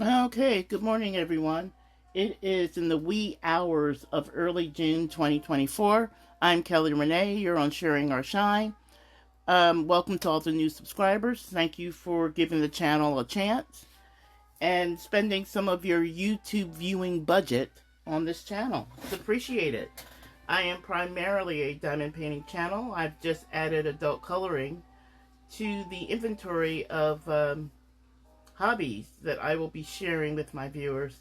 Okay, good morning, everyone. It is in the wee hours of early June 2024. I'm Kelly Renee. You're on Sharing Our Shine. Welcome to all the new subscribers. Thank you for giving the channel a chance and spending some of your YouTube viewing budget on this channel. It's appreciated. I am primarily a diamond painting channel. I've just added adult coloring to the inventory of hobbies that I will be sharing with my viewers.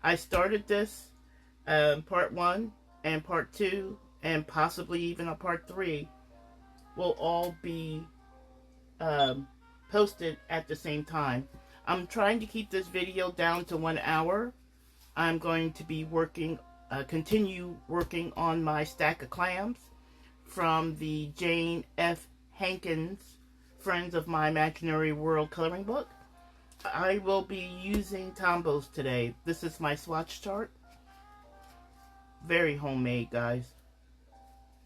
I started this part one and part two, and possibly even a part three, will all be posted at the same time. I'm trying to keep this video down to 1 hour. I'm going to be continue working on my stack of clams from the Jane F. Hankins Friends of My Imaginary World coloring book. I will be using Tombows today. This is my swatch chart. Very homemade, guys.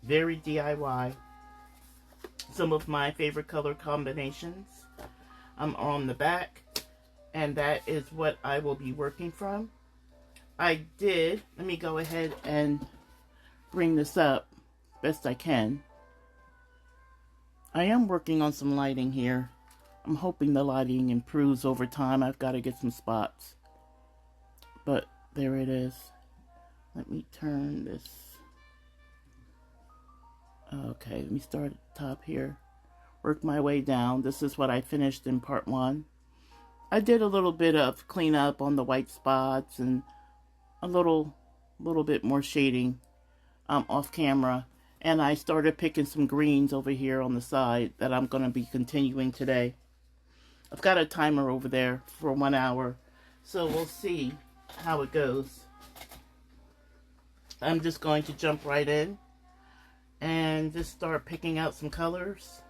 Very DIY. Some of my favorite color combinations on the back. And that is what I will be working from. Let me go ahead and bring this up best I can. I am working on some lighting here. I'm hoping the lighting improves over time. I've got to get some spots. But there it is. Let me turn this. Okay, let me start at the top here. Work my way down. This is what I finished in part one. I did a little bit of cleanup on the white spots and a little bit more shading off camera. And I started picking some greens over here on the side that I'm going to be continuing today. I've got a timer over there for 1 hour, so we'll see how it goes. I'm just going to jump right in and just start picking out some colors.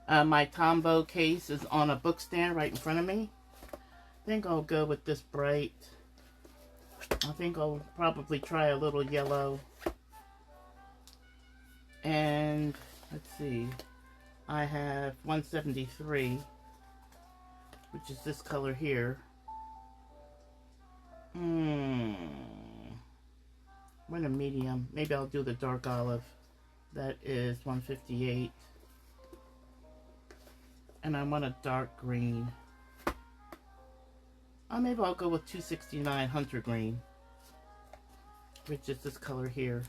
My Tombow case is on a book stand right in front of me. I think I'll go with this bright. I think I'll probably try a little yellow. And let's see, I have 173. Which is this color here. What a medium. Maybe I'll do the dark olive. That is 158. And I want a dark green. Maybe I'll go with 269 hunter green. Which is this color here.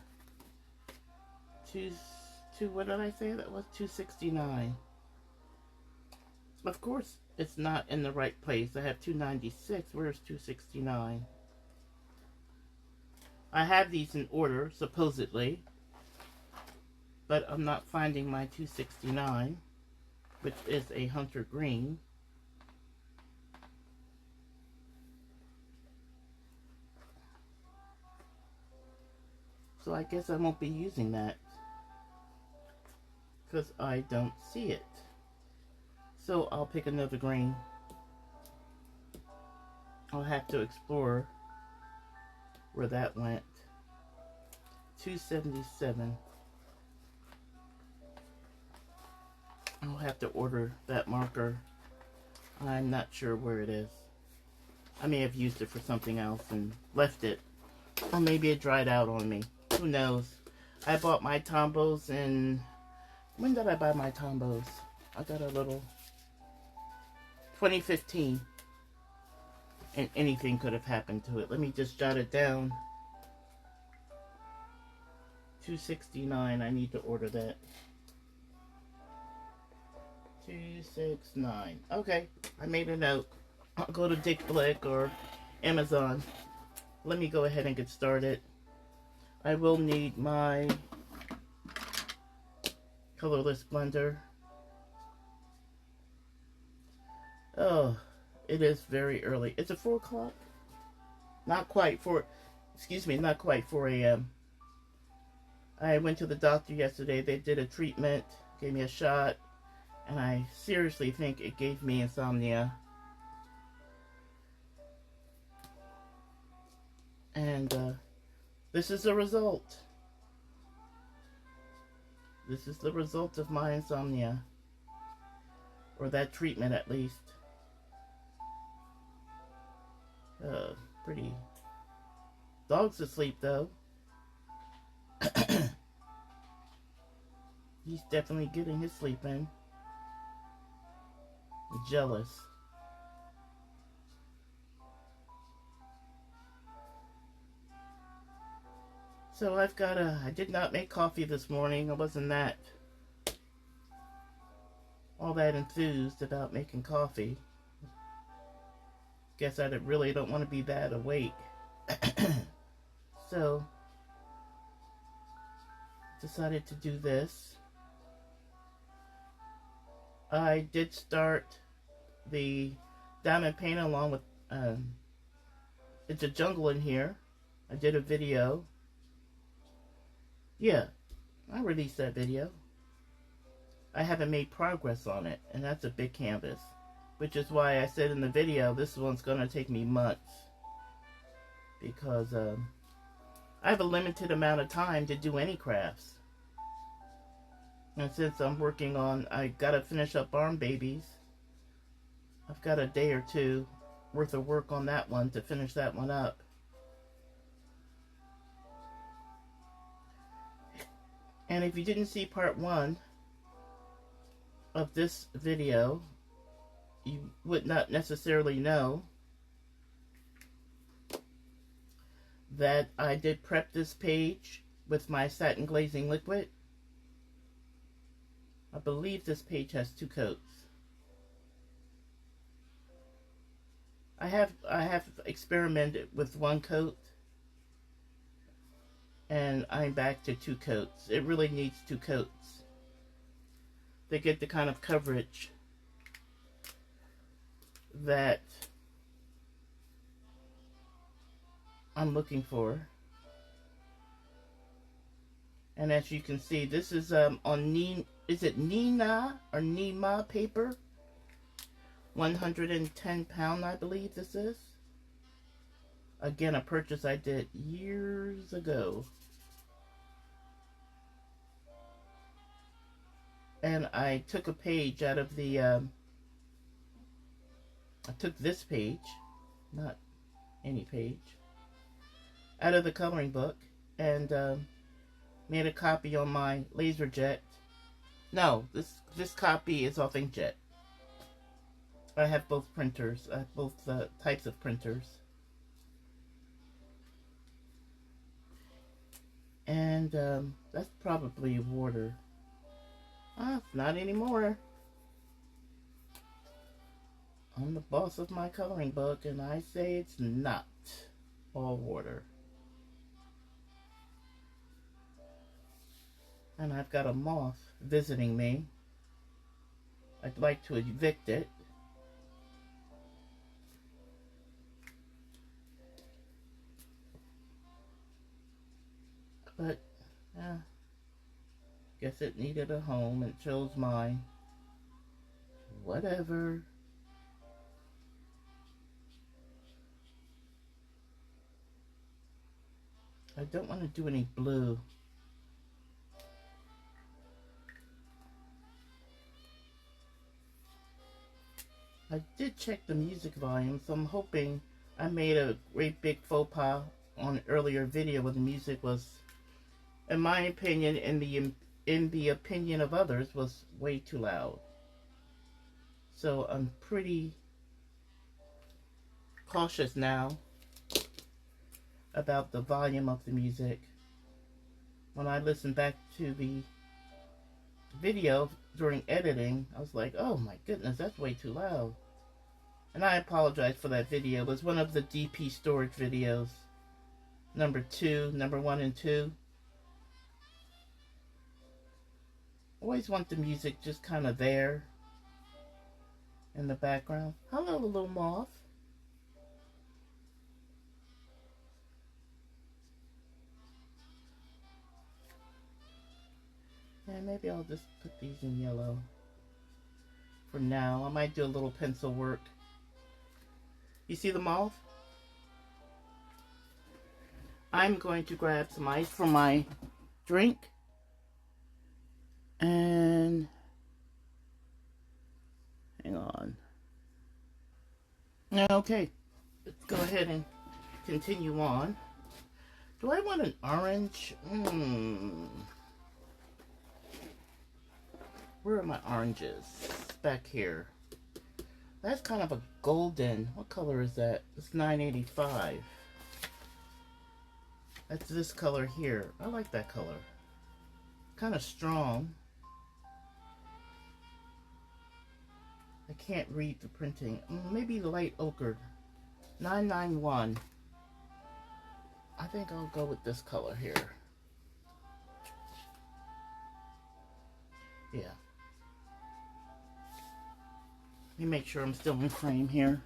What did I say? That was 269. Of course, it's not in the right place. I have 296. Where's 269? I have these in order, supposedly. But I'm not finding my 269, which is a hunter green. So I guess I won't be using that, because I don't see it. So I'll pick another green. I'll have to explore where that went. 277. I'll have to order that marker. I'm not sure where it is. I may have used it for something else and left it. Or maybe it dried out on me. Who knows? I bought my Tombows in... When did I buy my Tombows? I got a little... 2015. And anything could have happened to it. Let me just jot it down. 269. I need to order that. 269. Okay. I made a note. I'll go to Dick Blick or Amazon. Let me go ahead and get started. I will need my colorless blender. Oh, it is very early. It's at 4 o'clock? Not quite 4, not quite 4 a.m. I went to the doctor yesterday. They did a treatment, gave me a shot, and I seriously think it gave me insomnia. And this is the result. This is the result of my insomnia. Or that treatment, at least. Pretty. Dog's asleep though. He's definitely getting his sleep in. Jealous. So I did not make coffee this morning. I wasn't all that enthused about making coffee. Guess I really don't want to be that awake. So, decided to do this. I did start the diamond paint along with, it's a jungle in here. I did a video. Yeah, I released that video. I haven't made progress on it, and that's a big canvas. Which is why I said in the video, this one's going to take me months. Because I have a limited amount of time to do any crafts. And since I'm working on, I got to finish up Arm Babies. I've got a day or two worth of work on that one to finish that one up. And if you didn't see part 1 of this video, you would not necessarily know that I did prep this page with my satin glazing liquid. I believe this page has 2 coats. I have experimented with 1 coat, and I'm back to 2 coats. It really needs 2 coats. They get the kind of coverage that I'm looking for. And as you can see, this is on is it Neenah or Neenah paper? 110 pound, I believe this is. Again, a purchase I did years ago. And I took a page out of the, I took this page, not any page, out of the coloring book, and made a copy on my LaserJet. No, this copy is off inkjet. I have both printers. I have both types of printers. And that's probably water. Not anymore. I'm the boss of my coloring book, and I say it's not all water. And I've got a moth visiting me. I'd like to evict it. But, guess it needed a home and chose mine. Whatever. I don't want to do any blue. I did check the music volume, so I'm hoping I made a great big faux pas on an earlier video where the music was, in my opinion, in the opinion of others, was way too loud. So I'm pretty cautious now about the volume of the music. When I listened back to the video during editing, I was like, oh my goodness, that's way too loud. And I apologize for that video. It was one of the DP storage videos. Number 1 and 2. Always want the music just kind of there in the background. Hello, little moth. Yeah, maybe I'll just put these in yellow for now. I might do a little pencil work. You see the moth? I'm going to grab some ice for my drink. And hang on. Okay, it's go ahead and continue on. Do I want an orange? Where are my oranges? Back here. That's kind of a golden. What color is that? It's 985. That's this color here. I like that color. Kind of strong. I can't read the printing. Maybe light ochre. 991. I think I'll go with this color here. Yeah. Let me make sure I'm still in frame here.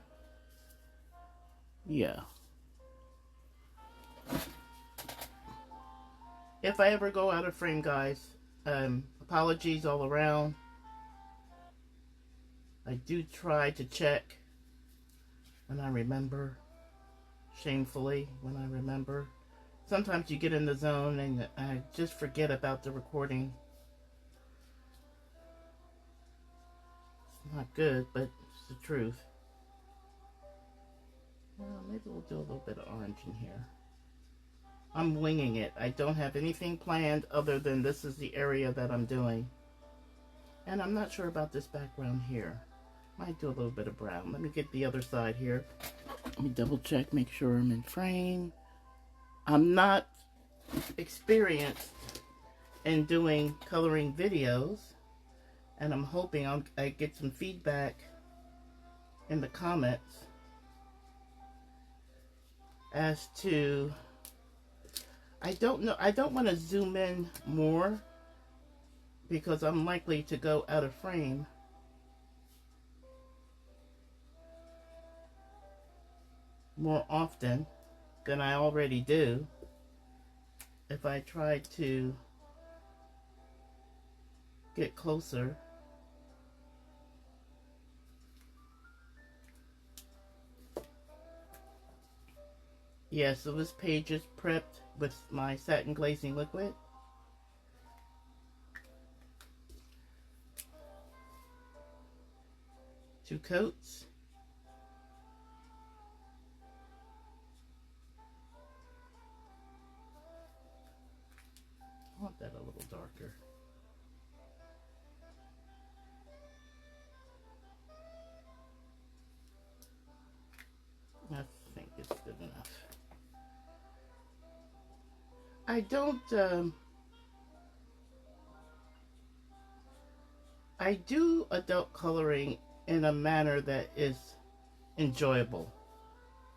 Yeah. If I ever go out of frame, guys, apologies all around. I do try to check when I remember, shamefully when I remember. Sometimes you get in the zone and I just forget about the recording. It's not good, but it's the truth. Well, maybe we'll do a little bit of orange in here. I'm winging it. I don't have anything planned other than this is the area that I'm doing. And I'm not sure about this background here. Might do a little bit of brown. Let me get the other side here. Let me double check, make sure I'm in frame. I'm not experienced in doing coloring videos, and I'm hoping I get some feedback in the comments as to, I don't know, I don't want to zoom in more because I'm likely to go out of frame. More often than I already do if I try to get closer. Yeah, so this page is prepped with my satin glazing liquid. Two coats. I want that a little darker. I think it's good enough. I do adult coloring in a manner that is enjoyable.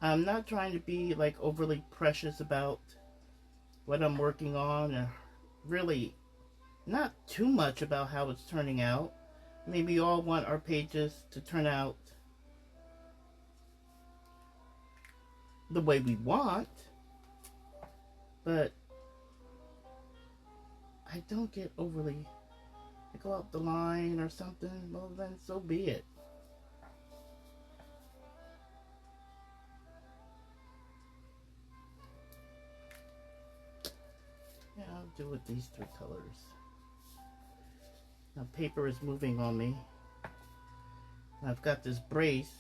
I'm not trying to be like overly precious about what I'm working on, and really not too much about how it's turning out. Maybe we all want our pages to turn out the way we want, but I don't get overly, I go out the line or something, well then so be it. Yeah, I'll do with these three colors. Now paper is moving on me. I've got this brace.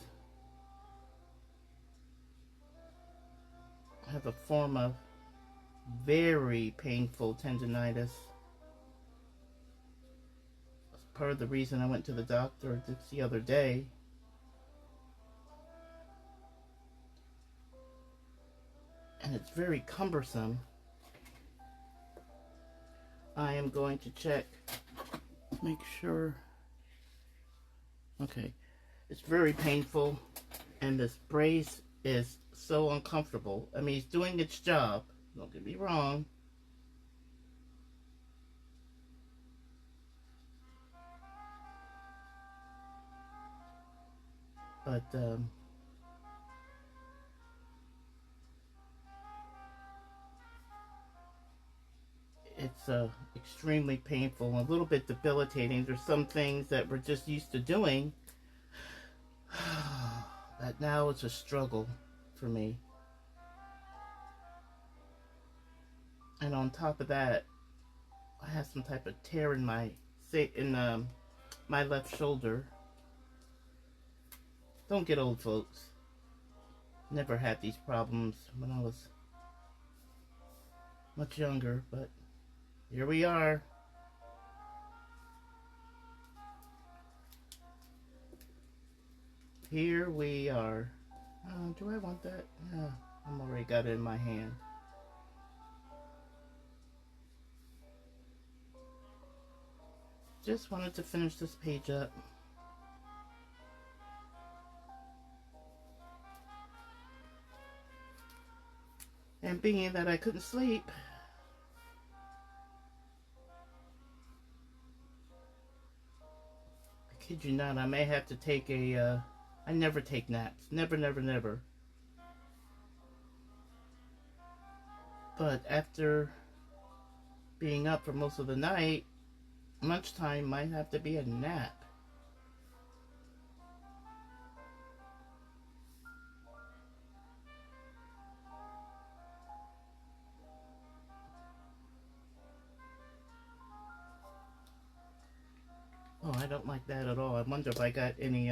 I have a form of very painful tendonitis. That's part of the reason I went to the doctor just the other day. And it's very cumbersome. I am going to check, make sure. Okay, it's very painful, and this brace is so uncomfortable. I mean, it's doing its job, don't get me wrong. But, it's extremely painful, a little bit debilitating. There's some things that we're just used to doing that now it's a struggle for me. And on top of that, I have some type of tear in my my left shoulder. Don't get old, folks. Never had these problems when I was much younger, but here we are. Here we are. Do I want that? Yeah, I'm already got it in my hand. Just wanted to finish this page up. And being that I couldn't sleep, I kid you not, I may have to take a, I never take naps. Never, never, never. But after being up for most of the night, lunchtime might have to be a nap. Oh, I don't like that at all. I wonder if I got any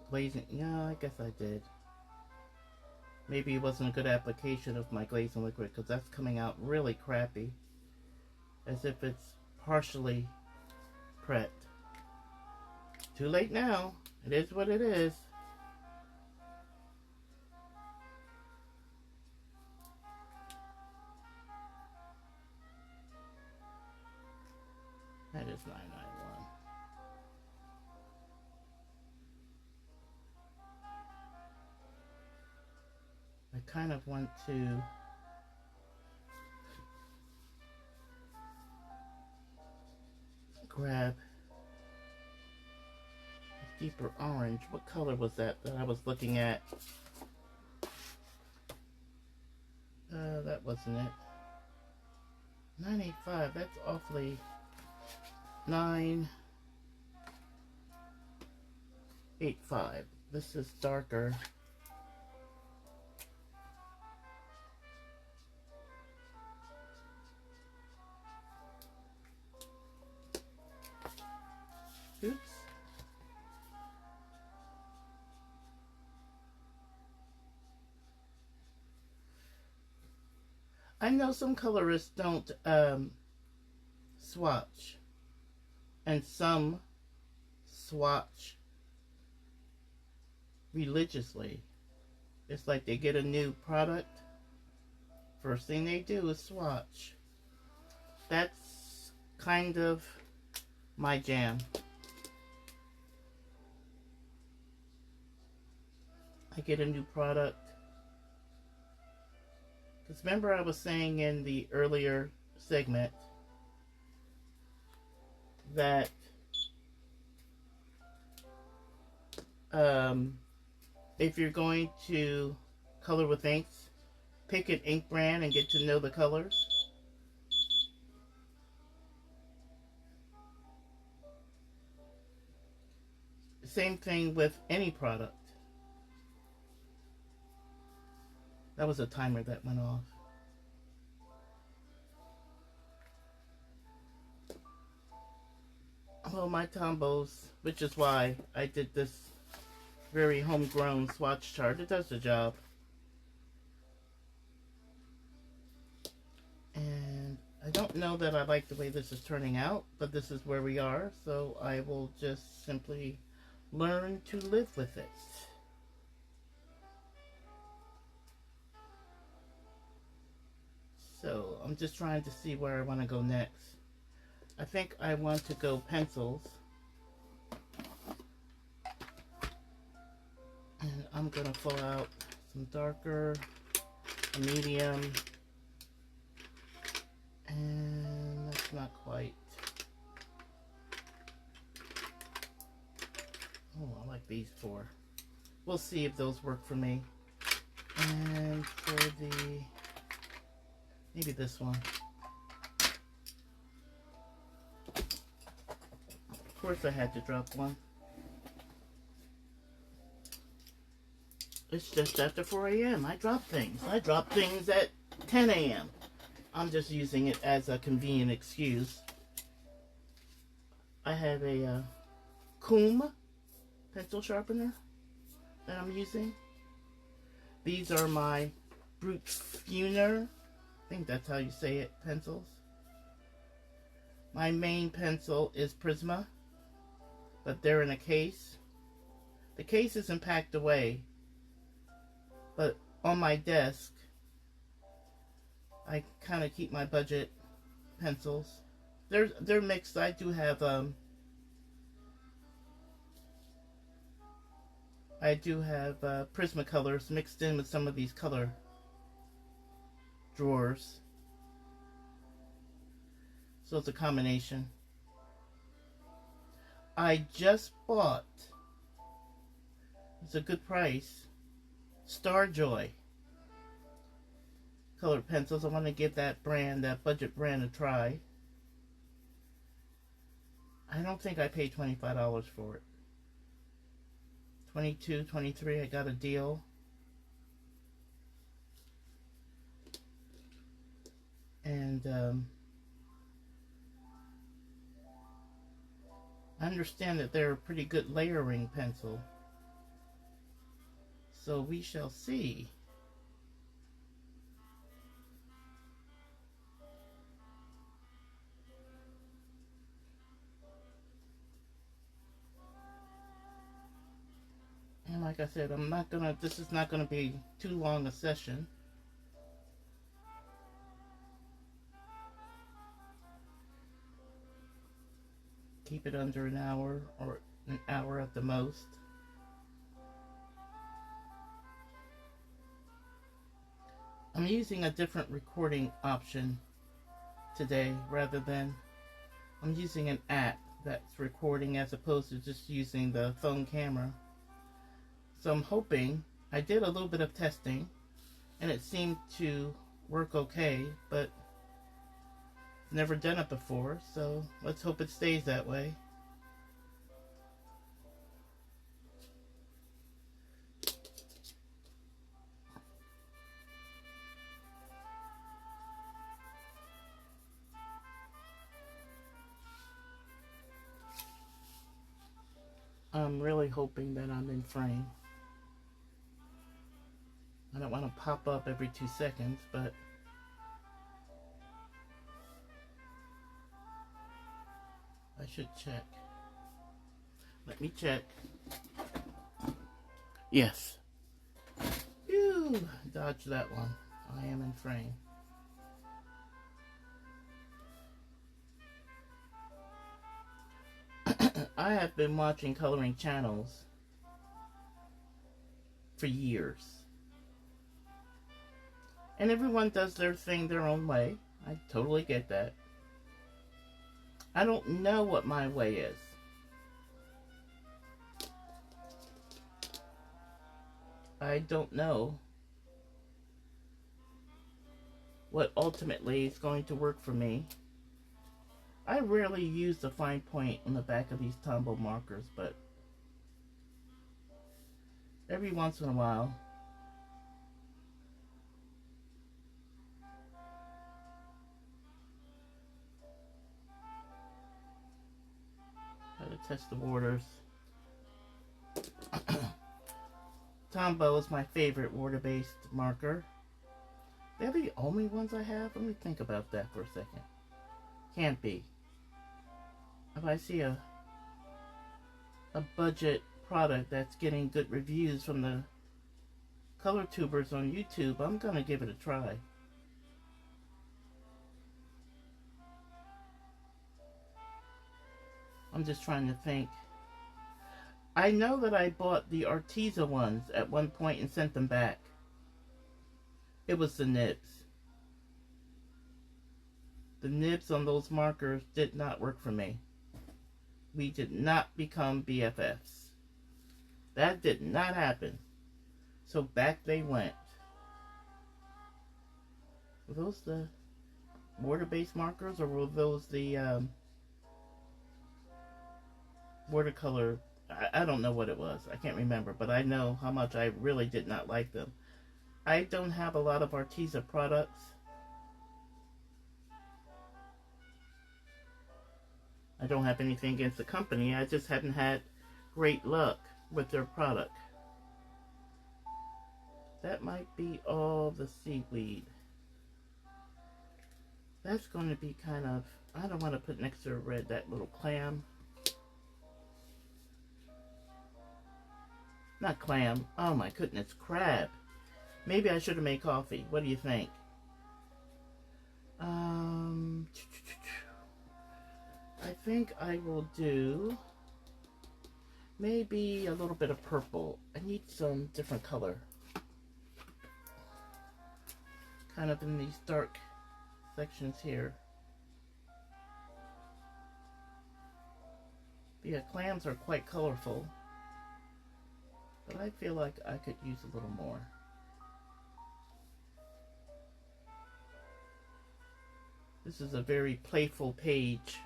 glazing. Yeah, I guess I did. Maybe it wasn't a good application of my glazing liquid, because that's coming out really crappy. As if it's partially prepped. Too late now. It is what it is. That is 991. I kind of want to grab a deeper orange. What color was that I was looking at? That wasn't it. 985, that's awfully... 985. This is darker. Oops. I know some colorists don't swatch, and some swatch religiously. It's like they get a new product, first thing they do is swatch. That's kind of my jam. I get a new product. Because remember I was saying in the earlier segment that if you're going to color with inks, pick an ink brand and get to know the colors. Same thing with any product. That was a timer that went off. Well, my Tombows, which is why I did this very homegrown swatch chart. It does the job. And I don't know that I like the way this is turning out, but this is where we are, so I will just simply learn to live with it. So I'm just trying to see where I want to go next. I think I want to go pencils. And I'm going to pull out some darker, a medium, and that's not quite. Oh, I like these four. We'll see if those work for me. And for the, maybe this one. Of course I had to drop one. It's just after 4 a.m. I drop things. I drop things at 10 a.m. I'm just using it as a convenient excuse. I have a comb pencil sharpener that I'm using. These are my Brute Funer, I think that's how you say it, pencils. My main pencil is Prisma, but they're in a case. The case isn't packed away, but on my desk, I kind of keep my budget pencils. They're mixed. I do have Prismacolors mixed in with some of these color drawers. So it's a combination. I just bought, it's a good price, Starjoy colored pencils. I want to give that brand, that budget brand, a try. I don't think I paid $25 for it. 22, 23, I got a deal. And I understand that they're a pretty good layering pencil. So we shall see. And like I said, this is not gonna be too long a session. Keep it under an hour, or an hour at the most. I'm using a different recording option today, rather than, I'm using an app that's recording as opposed to just using the phone camera. So I'm hoping, I did a little bit of testing and it seemed to work okay, but never done it before, so let's hope it stays that way. I'm really hoping that I'm in frame. I don't want to pop up every 2 seconds, but I should check. Let me check. Yes. Phew, dodged that one. I am in frame. I have been watching coloring channels for years. And everyone does their thing their own way. I totally get that. I don't know what my way is. I don't know what ultimately is going to work for me. I rarely use the fine point on the back of these Tombow markers, but every once in a while. Gotta test the waters. Tombow is my favorite water-based marker. They're the only ones I have? Let me think about that for a second. Can't be. If I see a budget product that's getting good reviews from the color tubers on YouTube, I'm gonna give it a try. I'm just trying to think. I know that I bought the Arteza ones at one point and sent them back. It was the nibs. The nibs on those markers did not work for me. We did not become BFFs. That did not happen. So back they went. Were those the water-based markers, or were those the watercolor? I don't know what it was. I can't remember, but I know how much I really did not like them. I don't have a lot of Arteza products. I don't have anything against the company. I just haven't had great luck with their product. That might be all the seaweed. That's going to be kind of, I don't want to put next to the red that little clam. Not clam. Oh my goodness, crab. Maybe I should have made coffee. What do you think? I think I will do maybe a little bit of purple. I need some different color. Kind of in these dark sections here. But yeah, clams are quite colorful. But I feel like I could use a little more. This is a very playful page.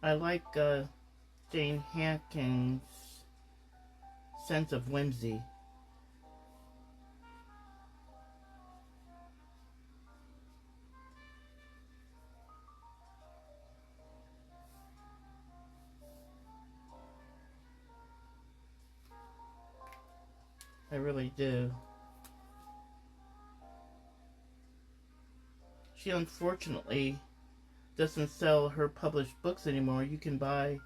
I like Jane Hankins' sense of whimsy. I really do. She unfortunately doesn't sell her published books anymore. You can buy,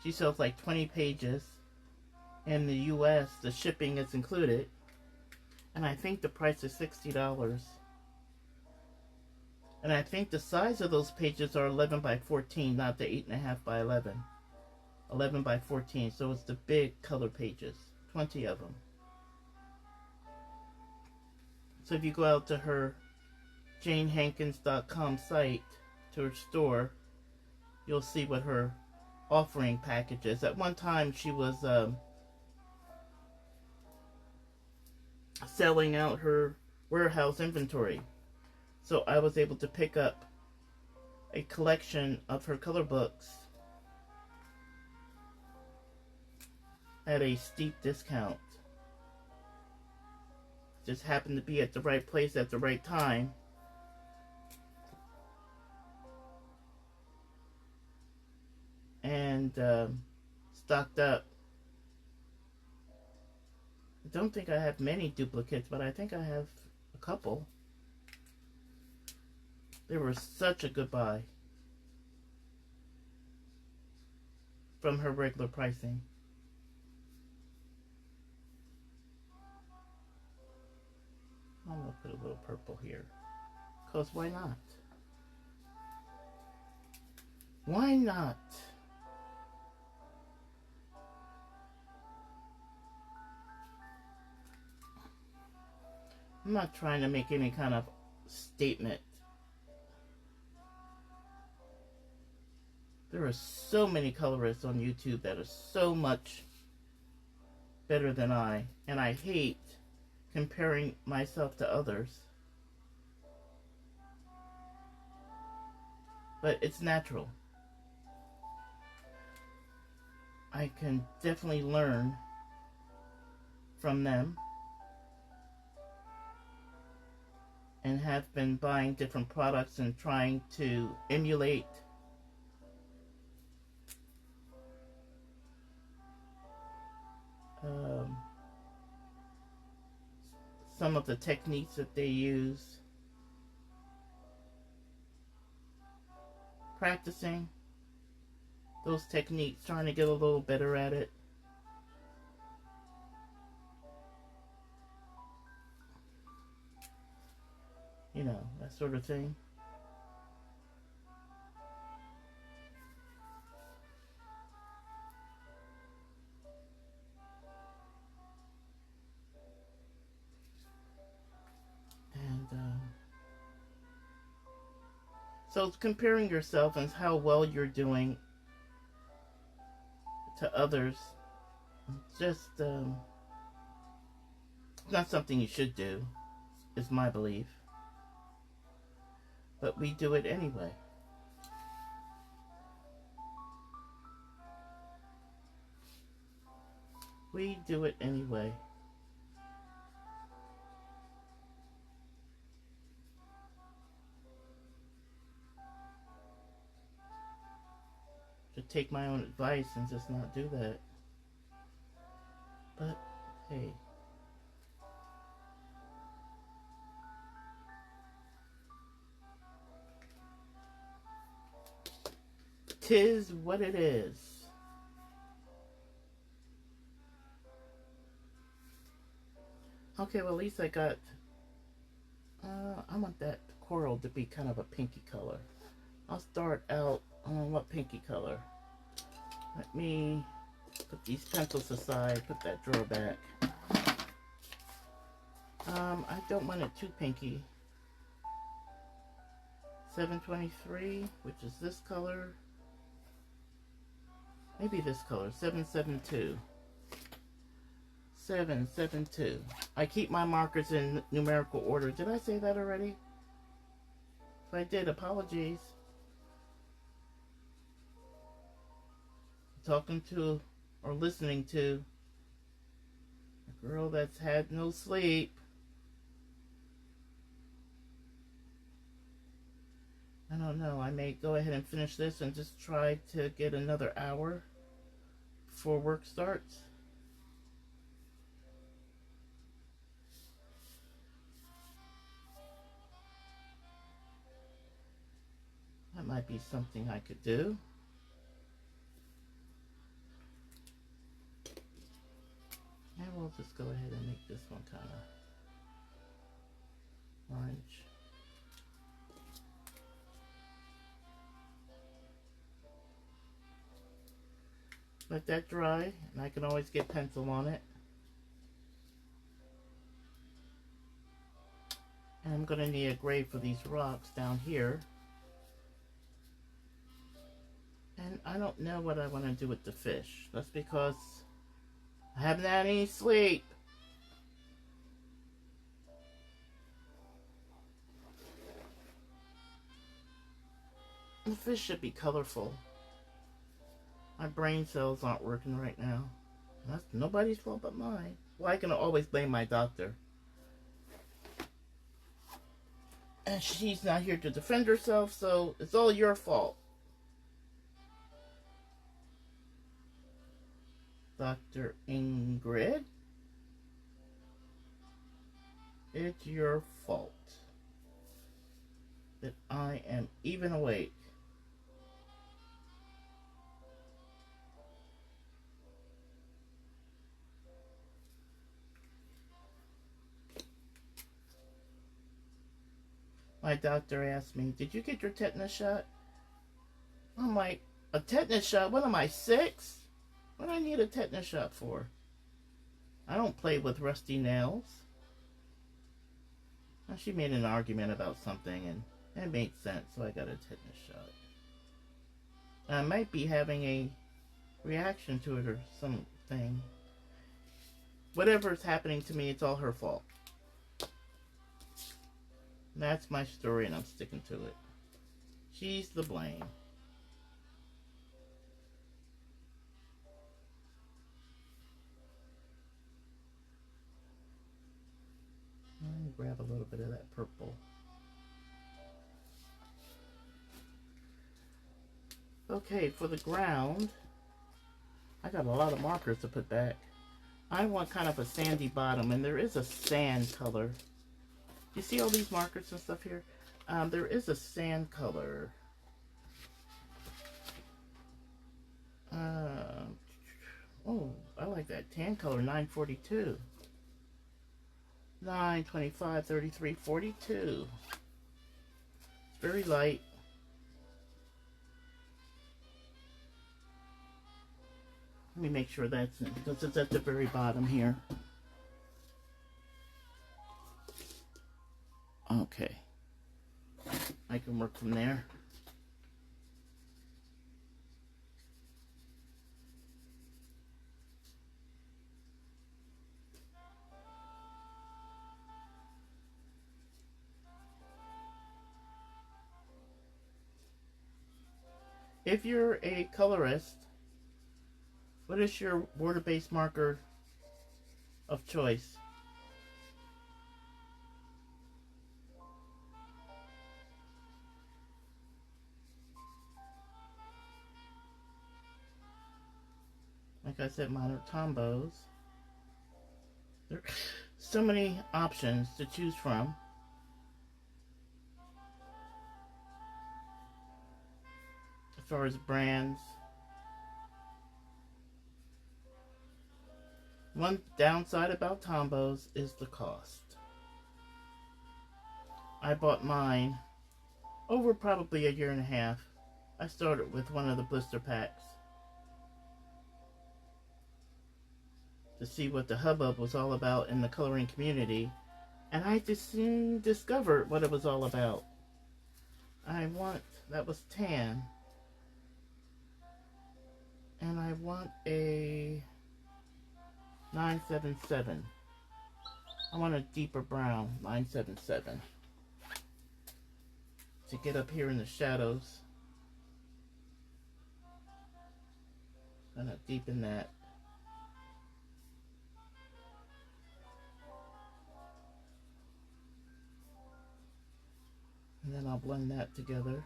she sells like 20 pages. In the US, the shipping is included. And I think the price is $60. And I think the size of those pages are 11 by 14, not the 8.5 by 11. 11 by 14, so it's the big color pages. 20 of them. So if you go out to her janehankins.com site, to her store, you'll see what her offering package is. At one time, she was selling out her warehouse inventory. So I was able to pick up a collection of her color books at a steep discount. Just happened to be at the right place at the right time. And stocked up. I don't think I have many duplicates, but I think I have a couple. They were such a good buy from her regular pricing. I'm going to put a little purple here. Because why not? Why not? I'm not trying to make any kind of statement. There are so many colorists on YouTube that are so much better than I. And I hate comparing myself to others. But it's natural. I can definitely learn from them. And have been buying different products and trying to emulate some of the techniques that they use. Practicing those techniques, trying to get a little better at it. You know, that sort of thing. And so it's comparing yourself and how well you're doing to others. Just not something you should do, is my belief. But we do it anyway. We do it anyway. take my own advice and just not do that. But, hey. Tis what it is. Okay, well, at least I got... I want that coral to be kind of a pinky color. I'll start out on what pinky color? Let me put these pencils aside, put that drawer back. I don't want it too pinky. 723, which is this color. Maybe this color, 772. 772. I keep my markers in numerical order. Did I say that already? If I did, apologies. Talking to or listening to a girl that's had no sleep. I don't know. I may go ahead and finish this and just try to get another hour before work starts. That might be something I could do. And we'll just go ahead and make this one kind of orange. Let that dry, and I can always get pencil on it. And I'm going to need a gray for these rocks down here. And I don't know what I want to do with the fish. That's because I haven't had any sleep. The fish should be colorful. My brain cells aren't working right now. That's nobody's fault but mine. Well, I can always blame my doctor. And she's not here to defend herself, so it's all your fault. Dr. Ingrid, it's your fault that I am even awake. My doctor asked me, did you get your tetanus shot? I'm like, a tetanus shot? What am I, 6? What do I need a tetanus shot for? I don't play with rusty nails. Well, she made an argument about something and it made sense, so I got a tetanus shot. I might be having a reaction to it or something. Whatever's happening to me, it's all her fault. That's my story and I'm sticking to it. She's the blame. Let me grab a little bit of that purple. Okay, for the ground, I got a lot of markers to put back. I want kind of a sandy bottom, and there is a sand color. You see all these markers and stuff here? There is a sand color. Oh, I like that tan color, 942. 9, 25, 33, 42. It's very light. Let me make sure that's in because it's at the very bottom here. Okay. I can work from there. If you're a colorist, what is your water-based marker of choice? Like I said, mine are Tombows. There are so many options to choose from. As far as brands. One downside about Tombows is the cost. I bought mine over probably a year and a half. I started with one of the blister packs to see what the hubbub was all about in the coloring community, and I just soon discovered what it was all about. That was tan, and I want a 977. I want a deeper brown 977 to get up here in the shadows. Gonna deepen that. And then I'll blend that together.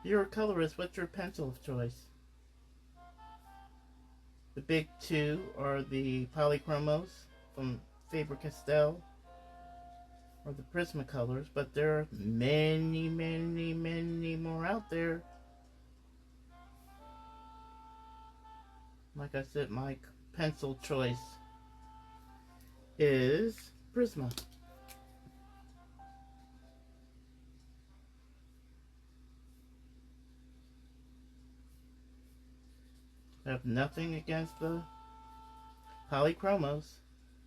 You're a colorist. What's your pencil of choice? The big two are the Polychromos from Faber-Castell, or the Prismacolors, but there are many, many, many more out there. Like I said, my pencil choice is Prisma. I have nothing against the Polychromos.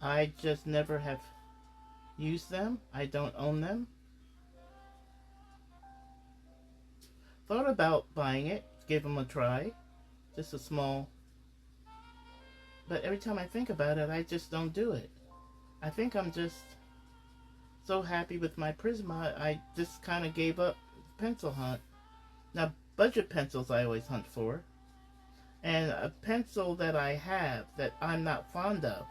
I just never have used them. I don't own them. Thought about buying it, give them a try. Just a small. But every time I think about it, I just don't do it. I think I'm just so happy with my Prisma, I just kind of gave up pencil hunt. Now, budget pencils I always hunt for. And a pencil that I have that I'm not fond of.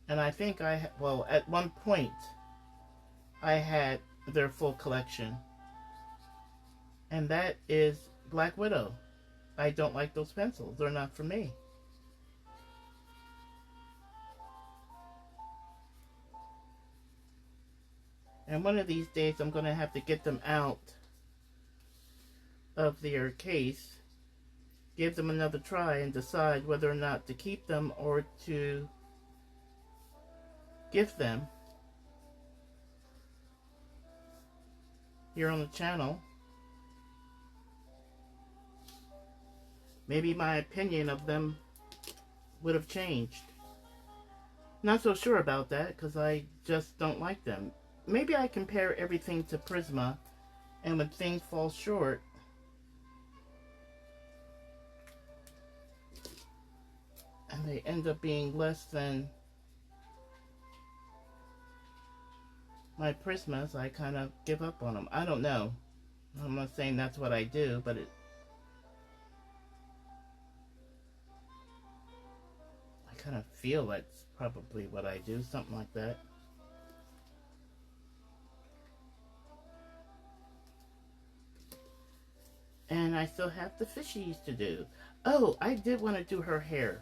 And I think well, at one point, I had their full collection. And that is Black Widow. I don't like those pencils. They're not for me. And one of these days, I'm going to have to get them out of their case, give them another try, and decide whether or not to keep them or to gift them here on the channel. Maybe my opinion of them would have changed. Not so sure about that because I just don't like them. Maybe I compare everything to Prisma, and when things fall short, and they end up being less than my Prismas, I kind of give up on them. I don't know. I'm not saying that's what I do, but I kind of feel that's probably what I do, something like that. And I still have the fishies to do. Oh, I did want to do her hair.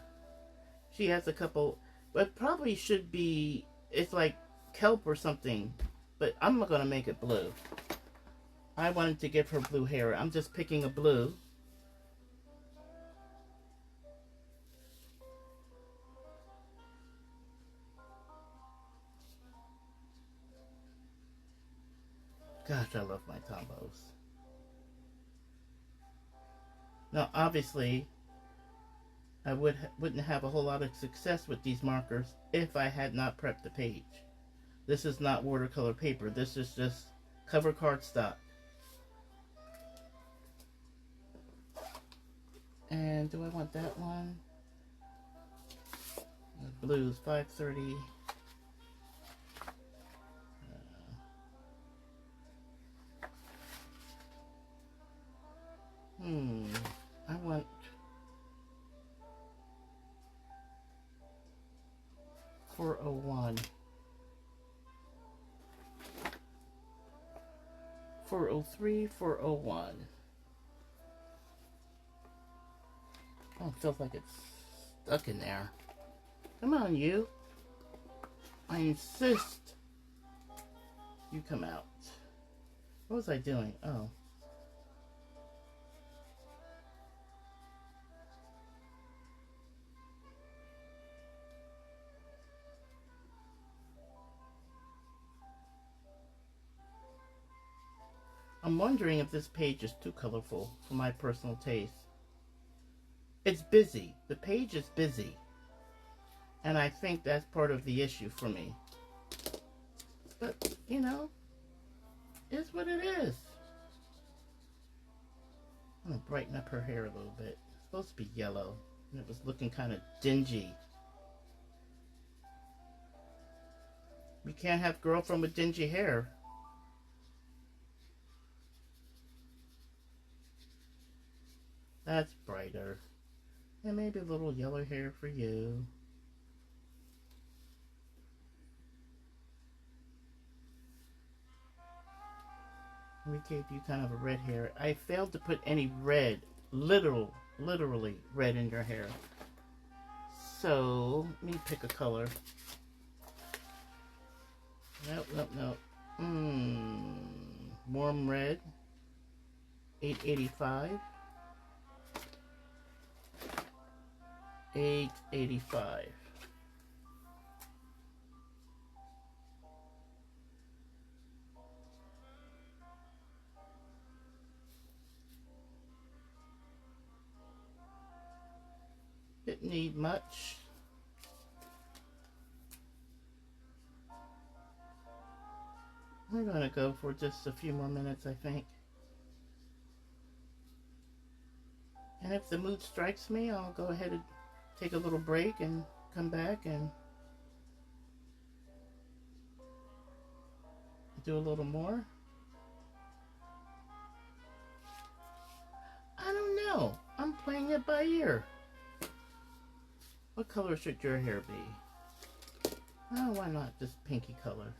She has a couple, but probably should be, it's like kelp or something, but I'm not going to make it blue. I wanted to give her blue hair. I'm just picking a blue. Gosh, I love my Tombows. Now, obviously, I wouldn't have a whole lot of success with these markers if I had not prepped the page. This is not watercolor paper. This is just cover cardstock. And do I want that one? The blues, 530. I want 401. 403, 401. Oh, it feels like it's stuck in there. Come on, you. I insist you come out. What was I doing? Oh. I'm wondering if this page is too colorful for my personal taste. It's busy. The page is busy. And I think that's part of the issue for me. But, you know, it's what it is. I'm going to brighten up her hair a little bit. It's supposed to be yellow. And it was looking kind of dingy. You can't have a girlfriend with dingy hair. That's brighter. And maybe a little yellow hair for you. We gave you kind of a red hair. I failed to put any red, literally red in your hair. So, let me pick a color. Nope. Warm red. 885. 885. Didn't need much. We're gonna go for just a few more minutes, I think. And if the mood strikes me, I'll go ahead and take a little break and come back and do a little more. I don't know. I'm playing it by ear. What color should your hair be? Oh, why not this pinky color?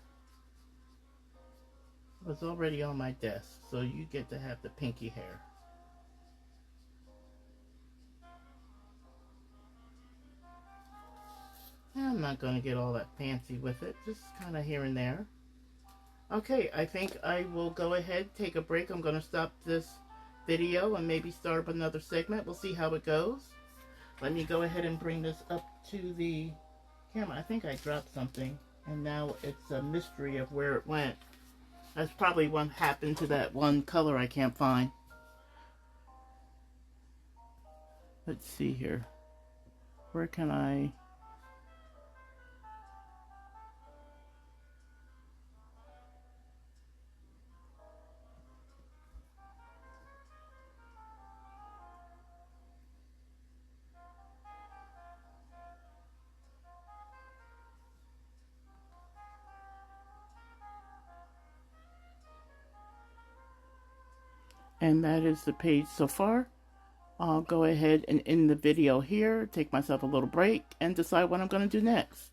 It was already on my desk, so you get to have the pinky hair. I'm not going to get all that fancy with it, just kind of here and there. Okay, I think I will go ahead, take a break. I'm going to stop this video and maybe start up another segment. We'll see how it goes. Let me go ahead and bring this up to the camera. I think I dropped something, and now it's a mystery of where it went. That's probably what happened to that one color I can't find. Let's see here. Where can I... And that is the page so far. I'll go ahead and end the video here, take myself a little break, and decide what I'm going to do next.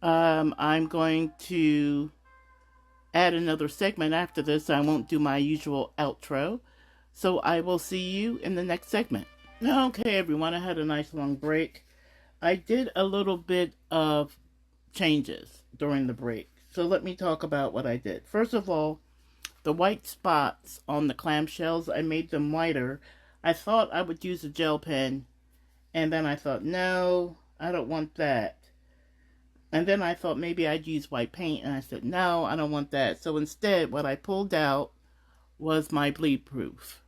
I'm going to add another segment after this. I won't do my usual outro. So I will see you in the next segment. Okay, everyone, I had a nice long break. I did a little bit of changes during the break. So let me talk about what I did. First of all, the white spots on the clamshells, I made them whiter. I thought I would use a gel pen, and then I thought, no, I don't want that. And then I thought maybe I'd use white paint, and I said, no, I don't want that. So instead, what I pulled out was my bleed proof.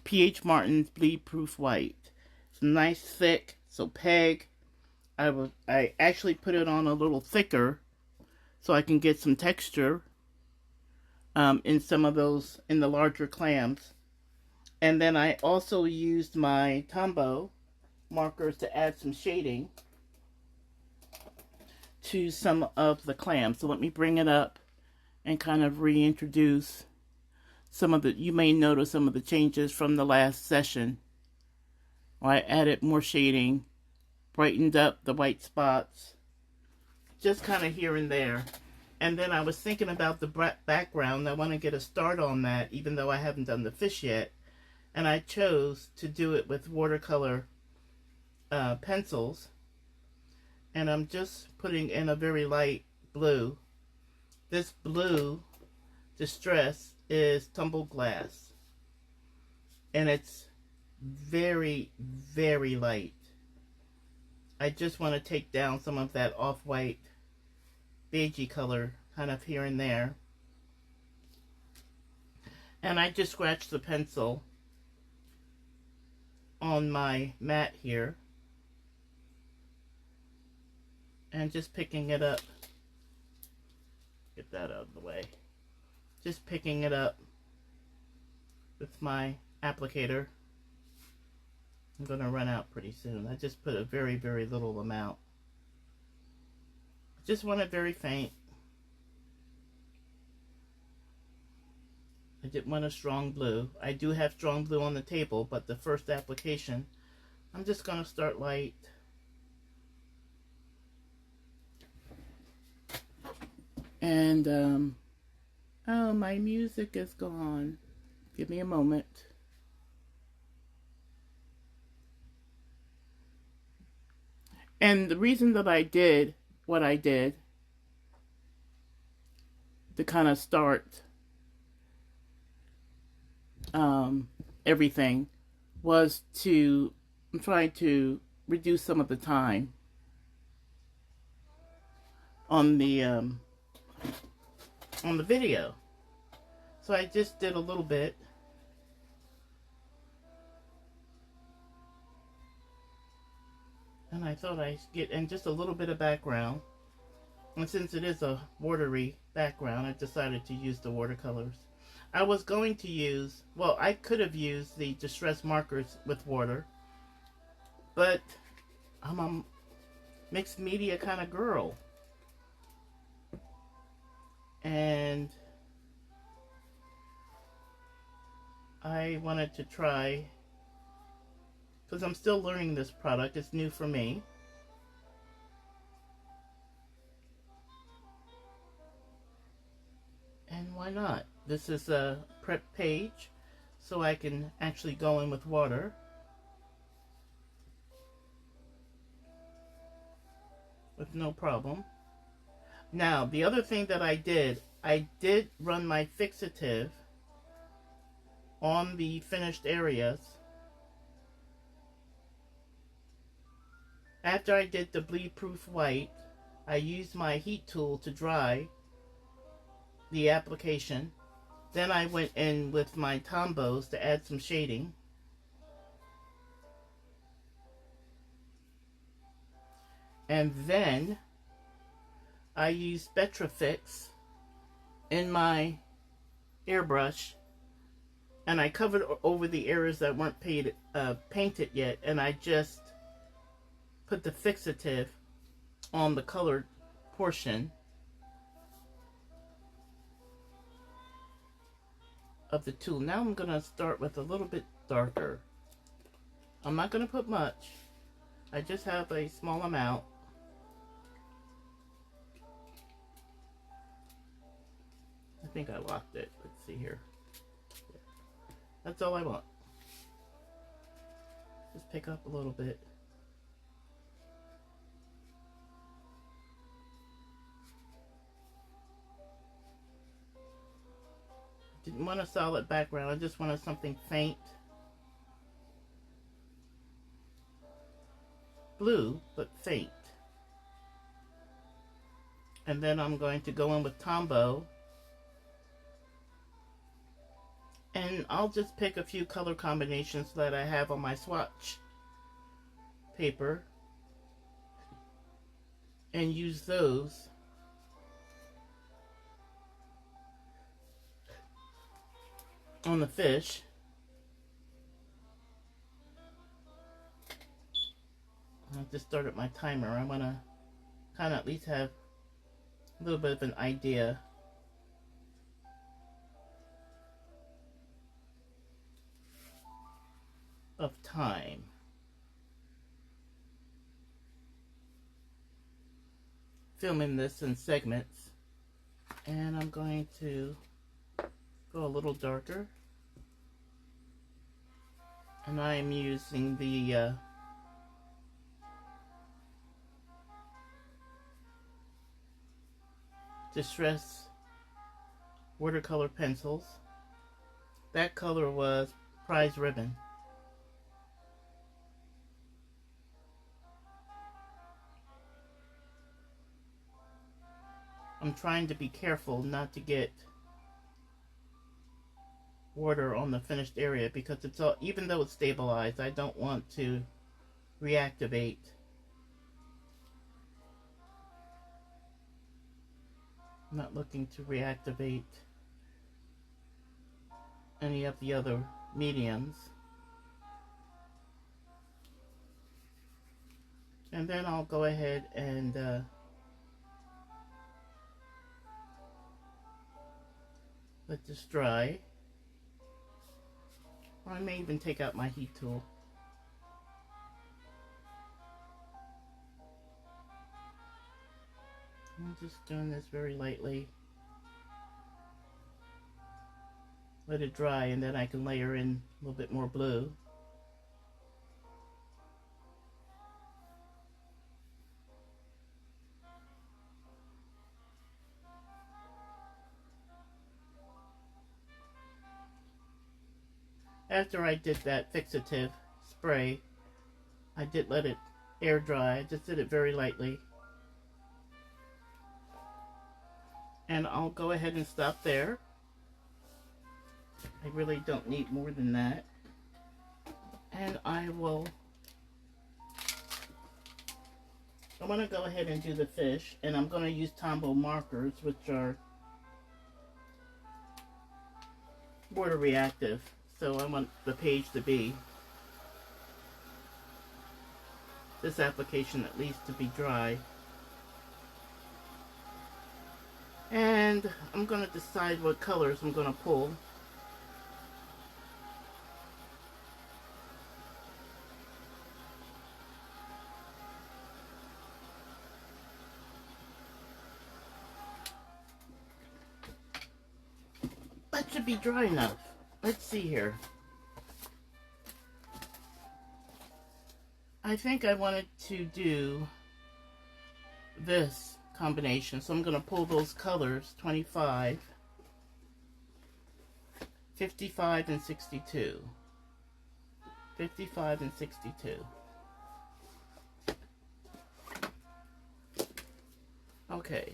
P.H. Martin's bleed proof white. It's nice, thick, so peg. I actually put it on a little thicker so I can get some texture in some of those, in the larger clams. And then I also used my Tombow markers to add some shading to some of the clams. So let me bring it up and kind of reintroduce some of the, you may notice some of the changes from the last session. I added more shading, brightened up the white spots, just kind of here and there. And then I was thinking about the background. I want to get a start on that, even though I haven't done the fish yet. And I chose to do it with watercolor pencils. And I'm just putting in a very light blue. This blue Distress is Tombow glass. And it's very, very light. I just want to take down some of that off-white beigey color kind of here and there. And I just scratched the pencil on my mat here. And just picking it up. Get that out of the way. Just picking it up with my applicator. I'm going to run out pretty soon. I just put a very, very little amount. Just want it very faint. I didn't want a strong blue. I do have strong blue on the table, but the first application, I'm just going to start light. And, oh, my music is gone. Give me a moment. And the reason that I did what I did to kind of start everything was I'm trying to reduce some of the time on the video. So I just did a little bit. And I thought I'd get in just a little bit of background. And since it is a watery background, I decided to use the watercolors. I was going to use, well, I could have used the distress markers with water. But I'm a mixed media kind of girl. And I wanted to try, because I'm still learning this product. It's new for me. And why not? This is a prep page, so I can actually go in with water. With no problem. Now, the other thing that I did run my fixative on the finished areas. After I did the bleed-proof white, I used my heat tool to dry the application. Then I went in with my Tombows to add some shading. And then I used Petrofix in my airbrush, and I covered over the areas that weren't painted yet, and I just put the fixative on the colored portion of the tool. Now I'm going to start with a little bit darker. I'm not going to put much. I just have a small amount. I think I locked it. Let's see here. Yeah. That's all I want. Just pick up a little bit. Didn't want a solid background. I just wanted something faint. Blue, but faint. And then I'm going to go in with Tombow. And I'll just pick a few color combinations that I have on my swatch paper and use those on the fish. I just started my timer. I want to kind of at least have a little bit of an idea of time. Filming this in segments. And I'm going to go a little darker. And I am using the Distress watercolor pencils. That color was Prize Ribbon. I'm trying to be careful not to get water on the finished area because it's all, even though it's stabilized, I don't want to reactivate I'm not looking to reactivate any of the other mediums. And then I'll go ahead and let this dry. Or I may even take out my heat tool. I'm just doing this very lightly. Let it dry, and then I can layer in a little bit more blue. After I did that fixative spray, I did let it air dry. I just did it very lightly. And I'll go ahead and stop there. I really don't need more than that. And I'm going to go ahead and do the fish, and I'm going to use Tombow markers, which are water reactive. So I want the page to be, this application at least, to be dry. And I'm going to decide what colors I'm going to pull. That should be dry enough. Let's see here. I think I wanted to do this combination, so I'm going to pull those colors, 25, 55, and 62. 55 and 62. Okay,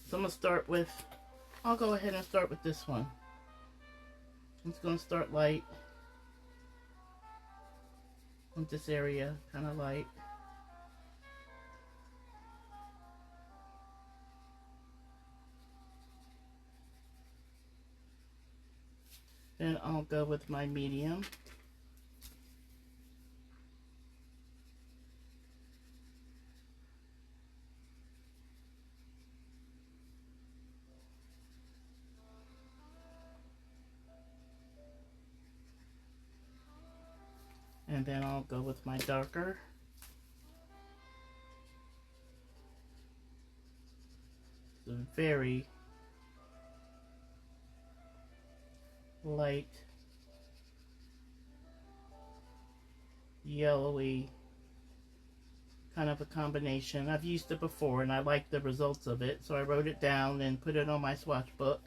so I'm going to start with, I'll go ahead and start with this one. I'm just going to start light with this area, kind of light. Then I'll go with my medium. And then I'll go with my darker. It's a very light, yellowy kind of a combination. I've used it before and I like the results of it, so I wrote it down and put it on my swatch book.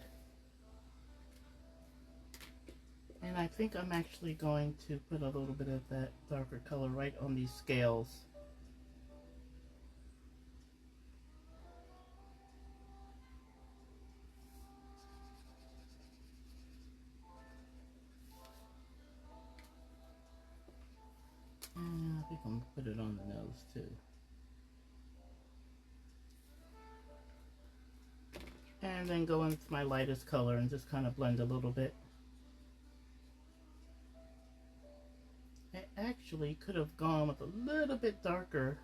And I think I'm actually going to put a little bit of that darker color right on these scales. And I think I'm going to put it on the nose too. And then go into my lightest color and just kind of blend a little bit. I actually could have gone with a little bit darker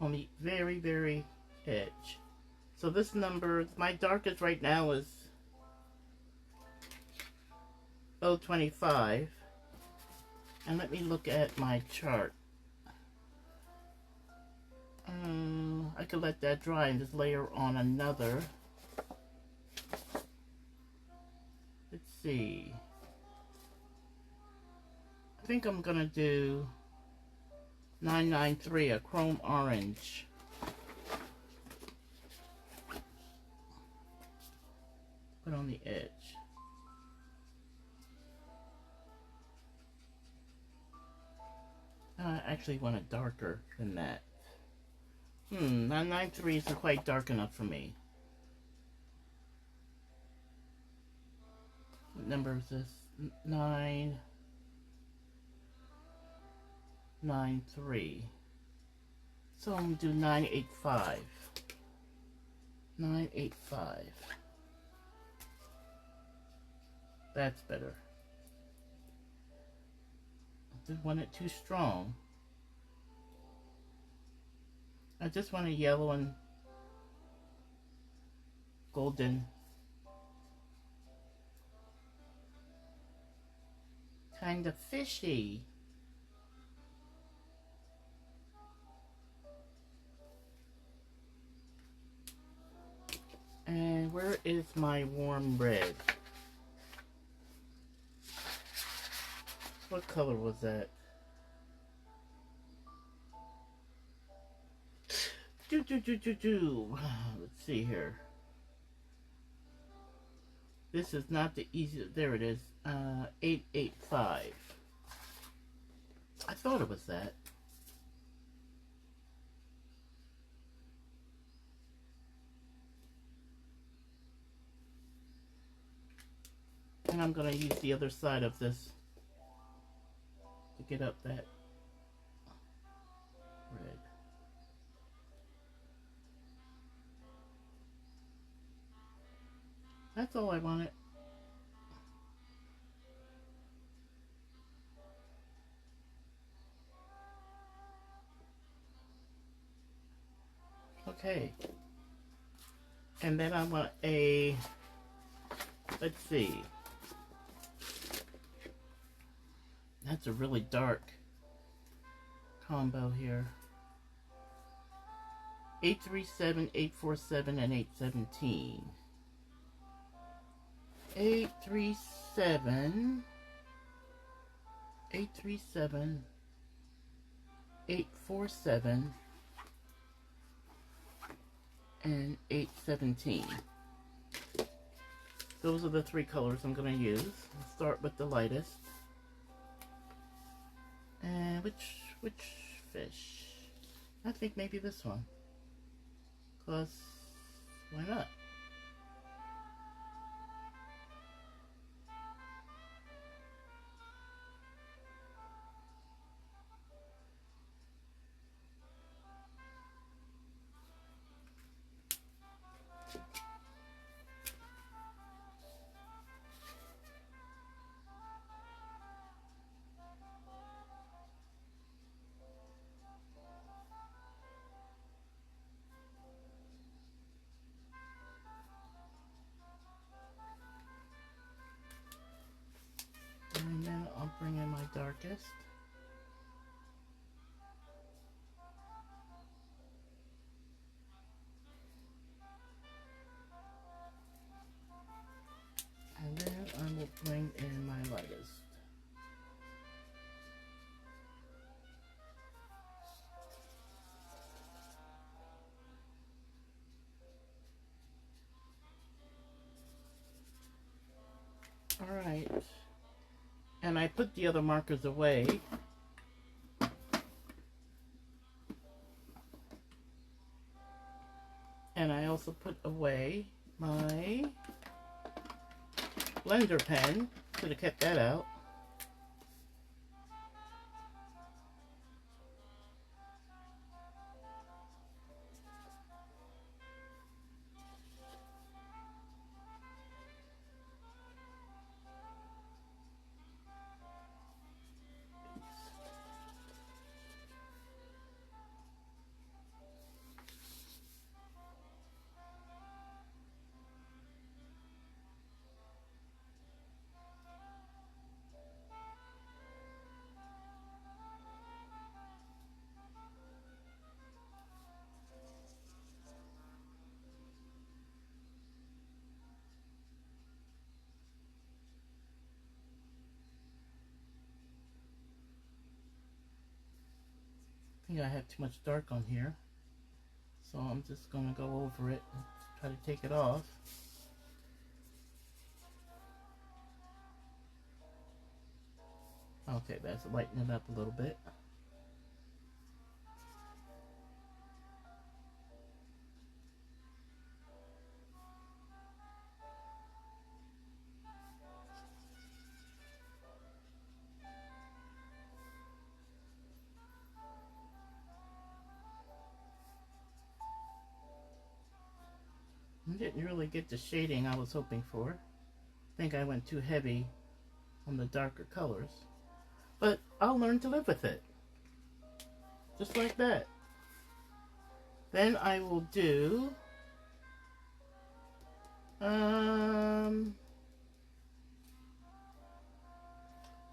on the very, very edge. So this number, my darkest right now is 025. And let me look at my chart. I could let that dry and just layer on another. Let's see. I think I'm gonna do 993, a chrome orange. Put on the edge. I actually want it darker than that. 993 isn't quite dark enough for me. What number is this? 993. So I'm gonna do 985. 985. That's better. I didn't want it too strong. I just want a yellow and golden. Kind of fishy. And where is my warm red? What color was that? Let's see here. This is not the easiest. There it is. 885. I thought it was that. And I'm going to use the other side of this to get up that red. That's all I wanted. Okay. And then I want a, let's see. That's a really dark combo here. 837, 847, and 817. 837, 837, 847, and 817. Those are the three colors I'm going to use. I'll start with the lightest. And which fish? I think maybe this one. 'Cause why not? And then I'll bring in my darkest. And then I will bring in my lightest. Alright. And I put the other markers away. And I also put away my blender pen. Should have kept that out. think I have too much dark on here. So I'm just going to go over it and try to take it off. Okay, that's lightening it up a little bit. I didn't really get the shading I was hoping for. I think I went too heavy on the darker colors. But I'll learn to live with it. Just like that. Then I will do...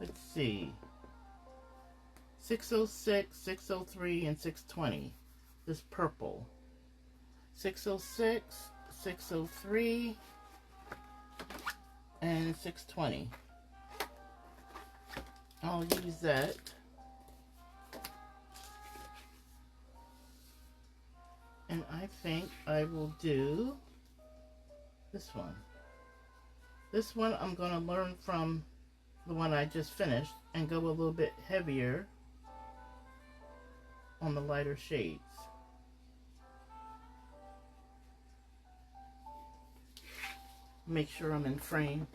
let's see. 606, 603, and 620. This purple. 606, 603, and 620. I'll use that. And I think I will do this one. This one I'm going to learn from the one I just finished and go a little bit heavier on the lighter shades. Make sure I'm in frame.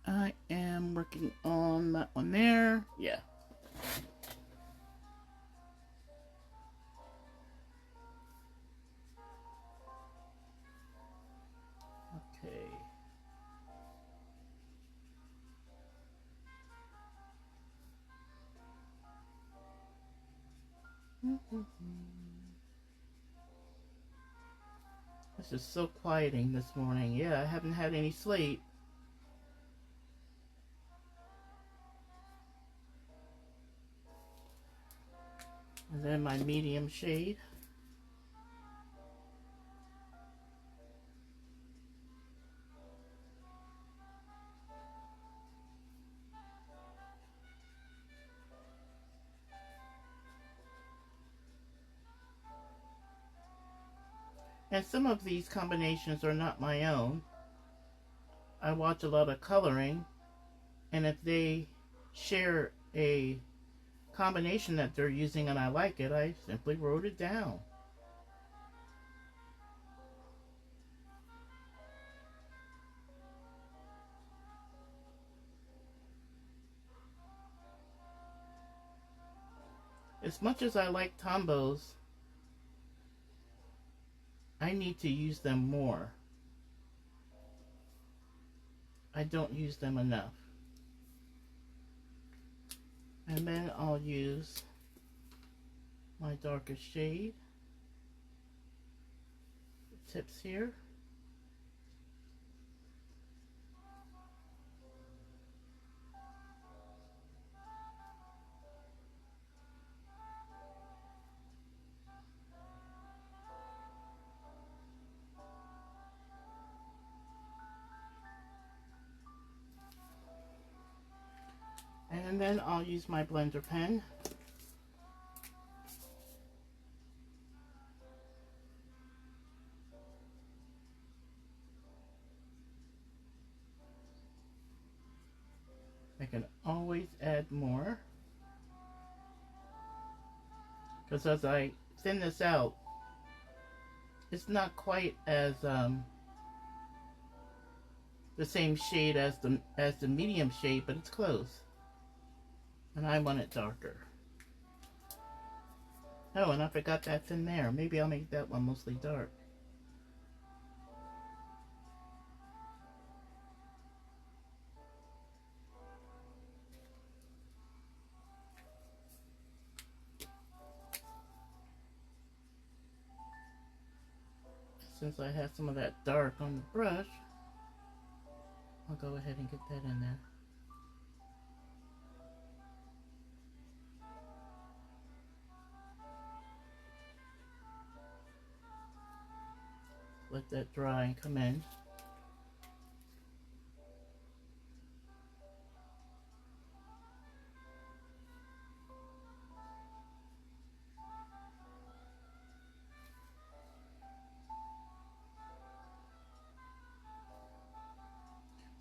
I am working on that one there. Yeah. Okay. It's just so quieting this morning. Yeah, I haven't had any sleep. And then my medium shade. And some of these combinations are not my own. I watch a lot of coloring, and if they share a combination that they're using and I like it, I simply wrote it down. As much as I like Tombows, I need to use them more. I don't use them enough. And then I'll use my darkest shade, the tips here. And then I'll use my blender pen. I can always add more, because as I thin this out, it's not quite as the same shade as the medium shade, but it's close. And I want it darker. Oh, and I forgot that's in there. Maybe I'll make that one mostly dark. Since I have some of that dark on the brush, I'll go ahead and get that in there. Let that dry and come in.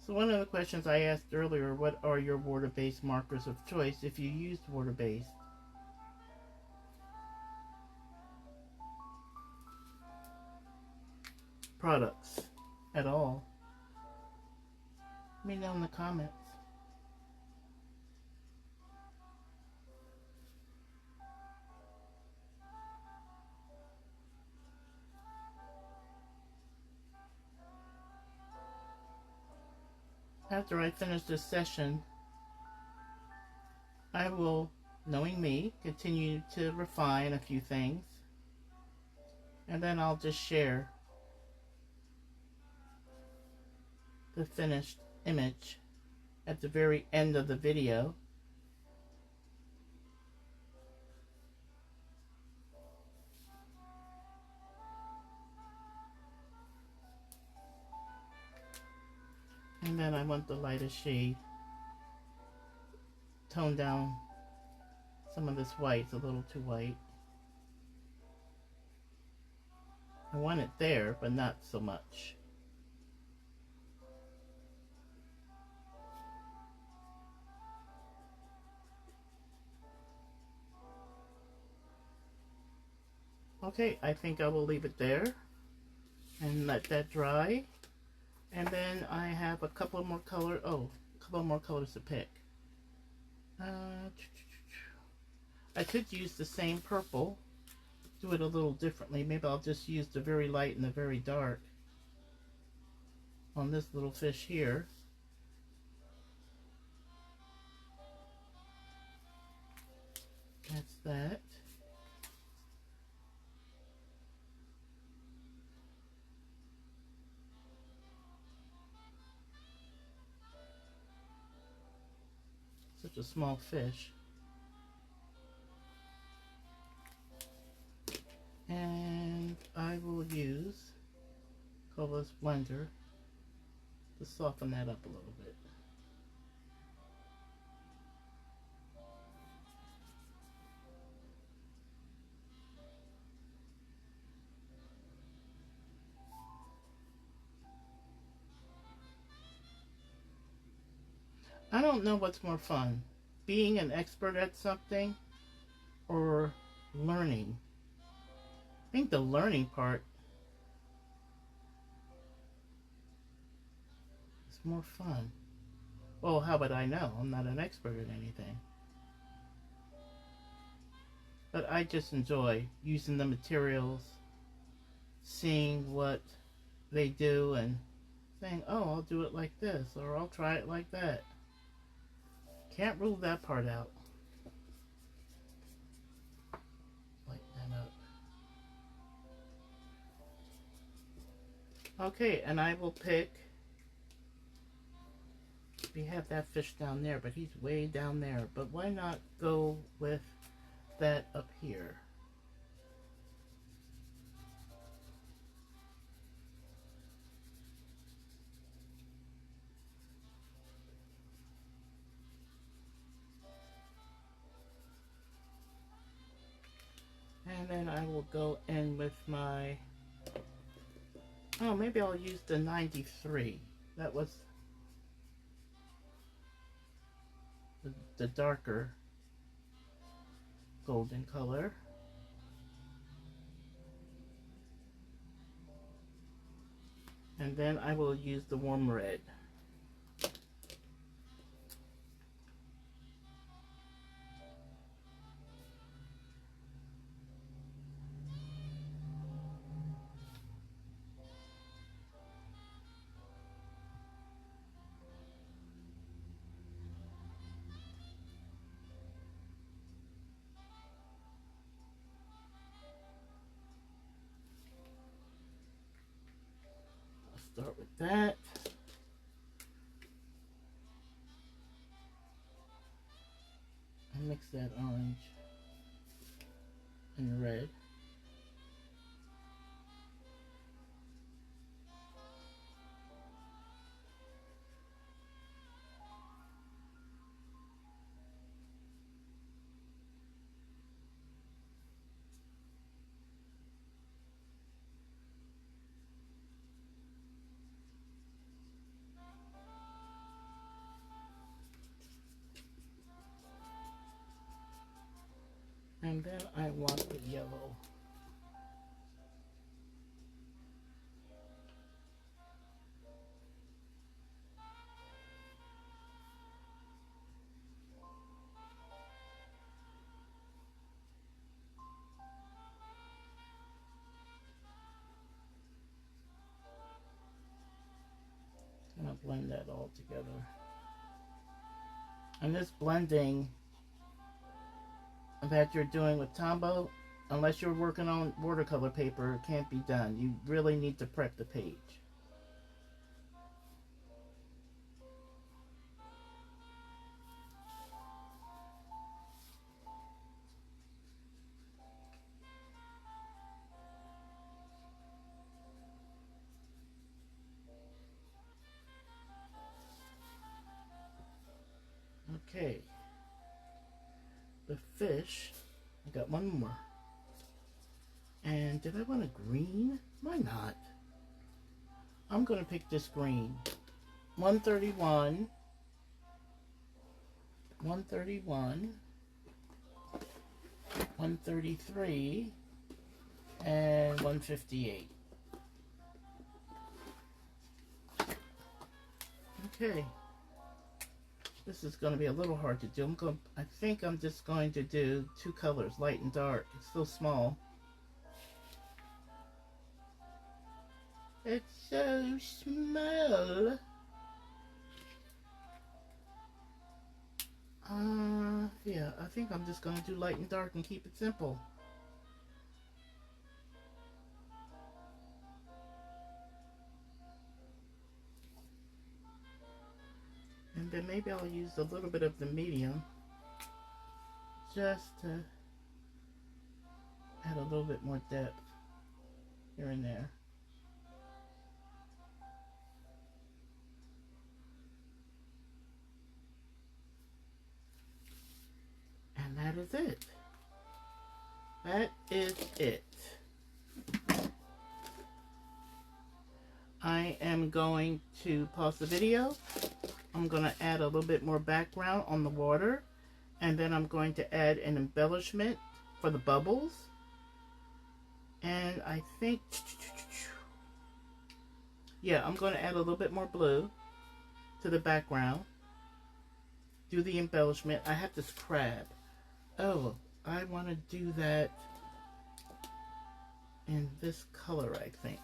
So one of the questions I asked earlier, what are your water-based markers of choice if you used water-based? Products at all? Let me know in the comments. After I finish this session, I will, knowing me, continue to refine a few things, and then I'll just share the finished image at the very end of the video. And then I want the lightest shade. Tone down some of this white. It's a little too white. I want it there, but not so much. Okay, I think I will leave it there and let that dry. And then I have a couple more colors to pick. I could use the same purple, do it a little differently. Maybe I'll just use the very light and the very dark on this little fish here. That's that. Such a small fish. And I will use Colorless Blender to soften that up a little bit. I don't know what's more fun, being an expert at something or learning. I think the learning part is more fun. Well, how would I know? I'm not an expert at anything. But I just enjoy using the materials, seeing what they do and saying, oh, I'll do it like this, or I'll try it like that. Can't rule that part out. Lighten that up. Okay, and I will pick, we have that fish down there, but he's way down there. But why not go with that up here? And then I will go in with my, oh, maybe I'll use the 93. That was the darker golden color. And then I will use the warm red. Start with that. And mix that orange and red. And then I want the yellow. And I'll blend that all together. And this blending that you're doing with Tombow, unless you're working on watercolor paper, it can't be done. You really need to prep the page. Okay. The fish, I got one more. And did I want a green? Why not? I'm going to pick this green. 131, 131, 133, and 158. Okay. This is going to be a little hard to do. I think I'm just going to do two colors, light and dark. It's so small. It's so small. Yeah, I think I'm just going to do light and dark and keep it simple. And then maybe I'll use a little bit of the medium just to add a little bit more depth here and there. And that is it. That is it. I am going to pause the video. I'm going to add a little bit more background on the water. And then I'm going to add an embellishment for the bubbles. And I think, yeah, I'm going to add a little bit more blue to the background. Do the embellishment. I have this crab. Oh, I want to do that in this color, I think.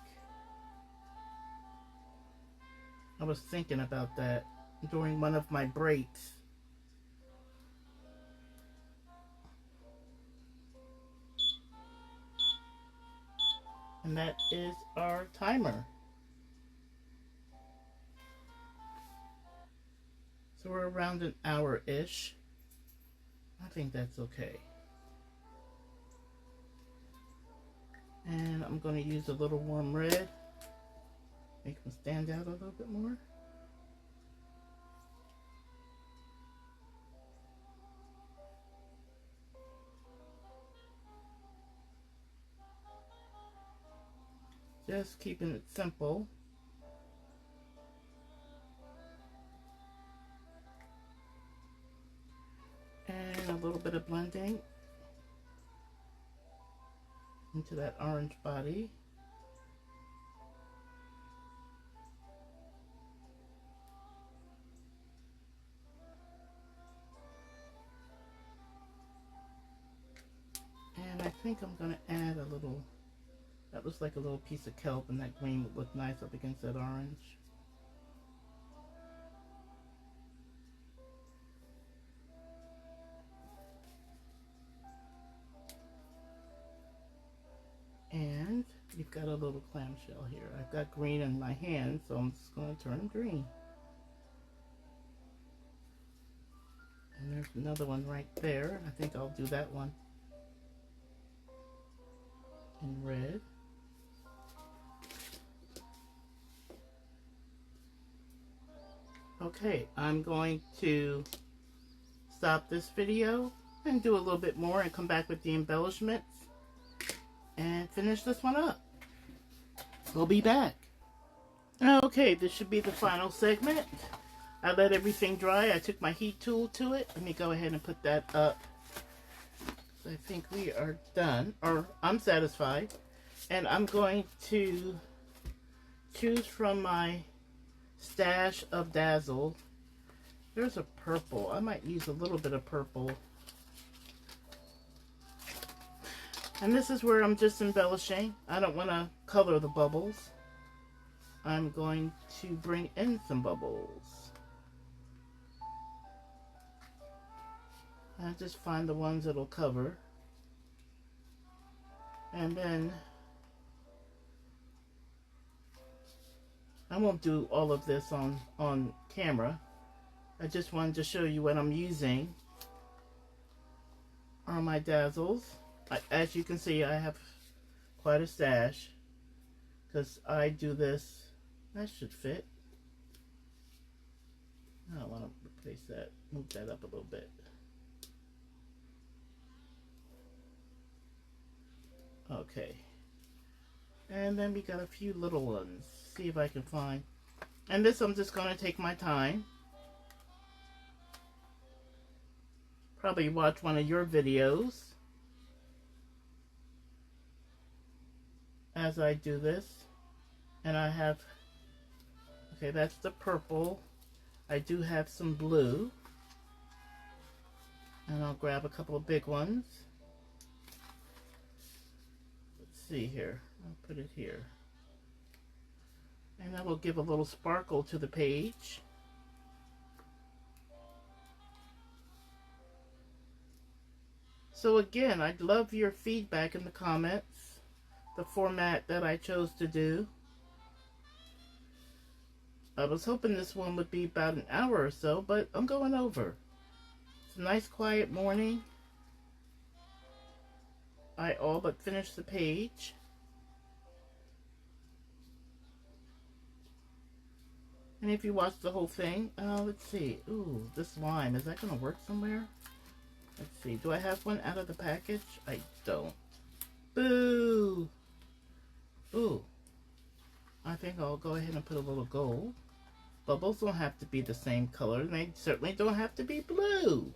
I was thinking about that during one of my breaks. And that is our timer. So we're around an hour-ish. I think that's okay. And I'm going to use a little warm red. Make them stand out a little bit more. Just keeping it simple. And a little bit of blending into that orange body. And I think I'm going to add a little, that looks like a little piece of kelp, and that green would look nice up against that orange. And you've got a little clamshell here. I've got green in my hand, so I'm just going to turn them green. And there's another one right there. I think I'll do that one in red. Okay, I'm going to stop this video and do a little bit more and come back with the embellishments and finish this one up. We'll be back. Okay, this should be the final segment. I let everything dry. I took my heat tool to it. Let me go ahead and put that up I think we are done, or I'm satisfied. And I'm going to choose from my stash of Dazzle. There's a purple. I might use a little bit of purple. And this is where I'm just embellishing. I don't want to color the bubbles. I'm going to bring in some bubbles. I just find the ones that'll cover. And then I won't do all of this on camera. I just wanted to show you what I'm using on my Dazzles. As you can see, I have quite a stash because I do this. That should fit. I don't want to replace that. Move that up a little bit. Okay. And then we got a few little ones. See if I can find. And this I'm just going to take my time. Probably watch one of your videos as I do this. And I have, okay, that's the purple. I do have some blue. And I'll grab a couple of big ones. Let's see here. I'll put it here. And that will give a little sparkle to the page. So again, I'd love your feedback in the comments. The format that I chose to do. I was hoping this one would be about an hour or so, but I'm going over. It's a nice quiet morning. I all but finished the page. And if you watch the whole thing, let's see. Ooh, this lime, is that going to work somewhere? Let's see. Do I have one out of the package? I don't. Boo! Ooh. I think I'll go ahead and put a little gold. Bubbles don't have to be the same color, and they certainly don't have to be blue.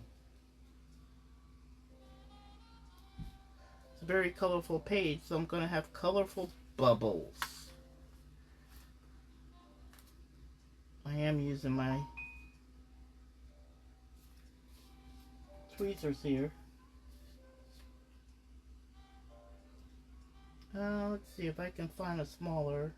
It's a very colorful page, so I'm going to have colorful bubbles. I am using my tweezers here. Let's see if I can find a smaller.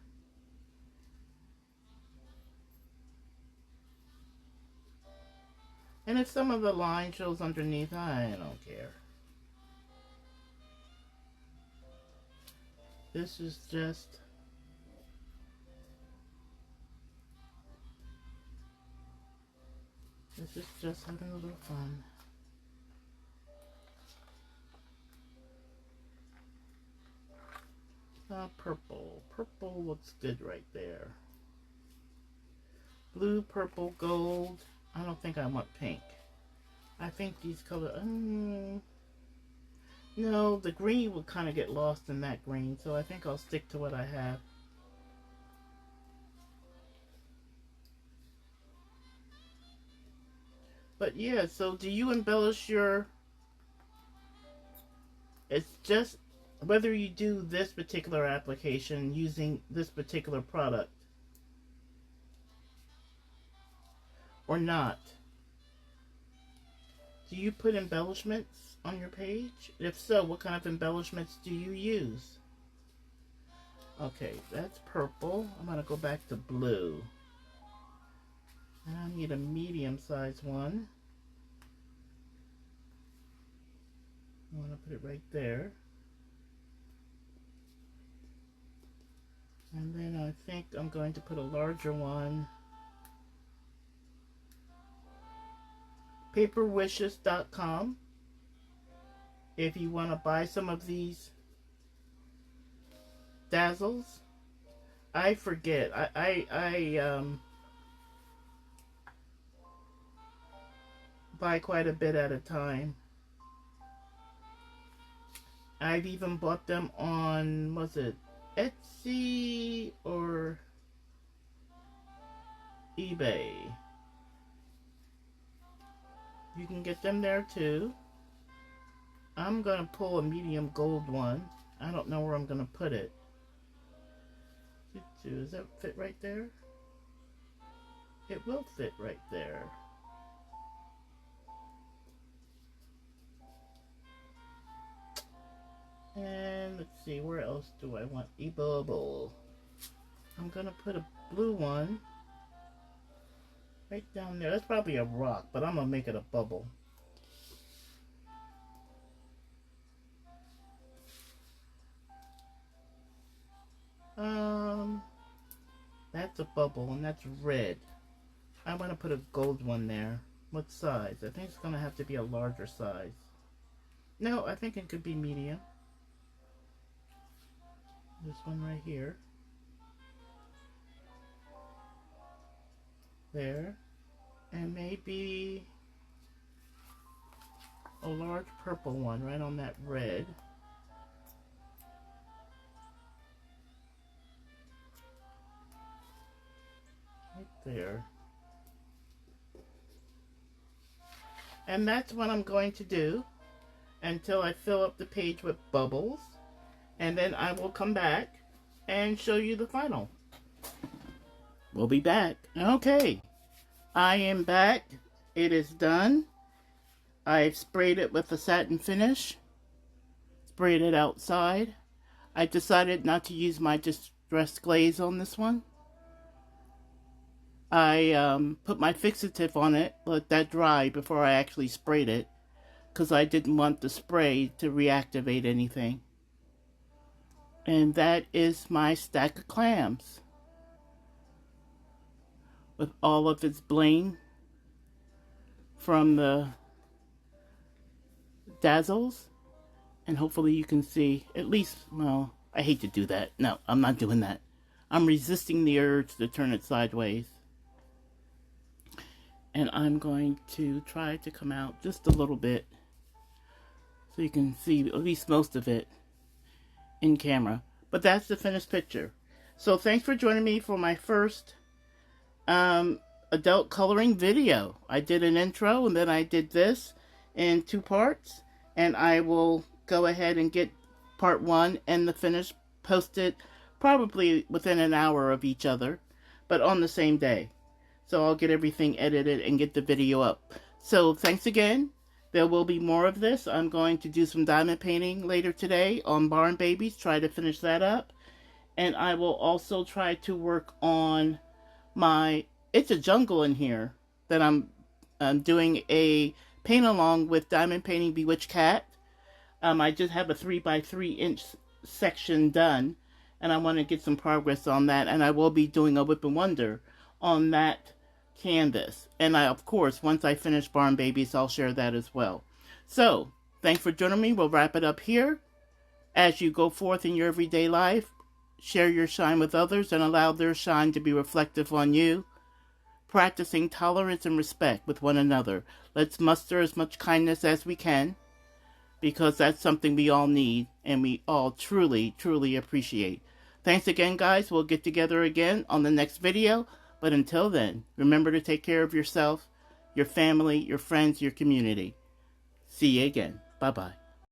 And if some of the line shows underneath, I don't care. This is just having a little fun. Purple. Purple looks good right there. Blue, purple, gold. I don't think I want pink. I think these colors... no, the green will kind of get lost in that green, so I think I'll stick to what I have. But yeah, so do you embellish your... It's just whether you do this particular application using this particular product or not. Do you put embellishments on your page? If so, what kind of embellishments do you use? Okay, that's purple. I'm going to go back to blue. And I need a medium-sized one. I want to put it right there. And then I think I'm going to put a larger one. Paperwishes.com. If you want to buy some of these Dazzles. I forget. I buy quite a bit at a time. I've even bought them on, was it Etsy or eBay? You can get them there too. I'm going to pull a medium gold one. I don't know where I'm going to put it. Does that fit right there? It will fit right there. And let's see, where else do I want a bubble? I'm going to put a blue one right down there. That's probably a rock, but I'm going to make it a bubble. That's a bubble, and that's red. I want to put a gold one there. What size? I think it's going to have to be a larger size. No, I think it could be medium. This one right here. There. And maybe a large purple one right on that red. Right there. And that's what I'm going to do until I fill up the page with bubbles. And then I will come back and show you the final. We'll be back. Okay. I am back. It is done. I've sprayed it with a satin finish. Sprayed it outside. I decided not to use my distressed glaze on this one. I put my fixative on it, let that dry before I actually sprayed it, because I didn't want the spray to reactivate anything. And that is my stack of clams, with all of its bling from the dazzles. And hopefully you can see, at least, well, I hate to do that. No, I'm not doing that. I'm resisting the urge to turn it sideways. And I'm going to try to come out just a little bit so you can see at least most of it in camera. But that's the finished picture. So thanks for joining me for my first adult coloring video. I did an intro and then I did this in 2 parts. And I will go ahead and get part 1 and the finish posted probably within an hour of each other, but on the same day. So I'll get everything edited and get the video up. So thanks again. There will be more of this. I'm going to do some diamond painting later today on Barn Babies. Try to finish that up. And I will also try to work on my It's a Jungle in here that I'm doing a paint along with Diamond Painting Bewitched Cat. I just have a 3x3 inch section done. And I want to get some progress on that. And I will be doing a Whip and Wonder on that canvas. And of course, once I finish Barn Babies, I'll share that as well. So, thanks for joining me. We'll wrap it up here. As you go forth in your everyday life, share your shine with others and allow their shine to be reflective on you. Practicing tolerance and respect with one another. Let's muster as much kindness as we can, because that's something we all need and we all truly, truly appreciate. Thanks again, guys. We'll get together again on the next video. But until then, remember to take care of yourself, your family, your friends, your community. See you again. Bye-bye.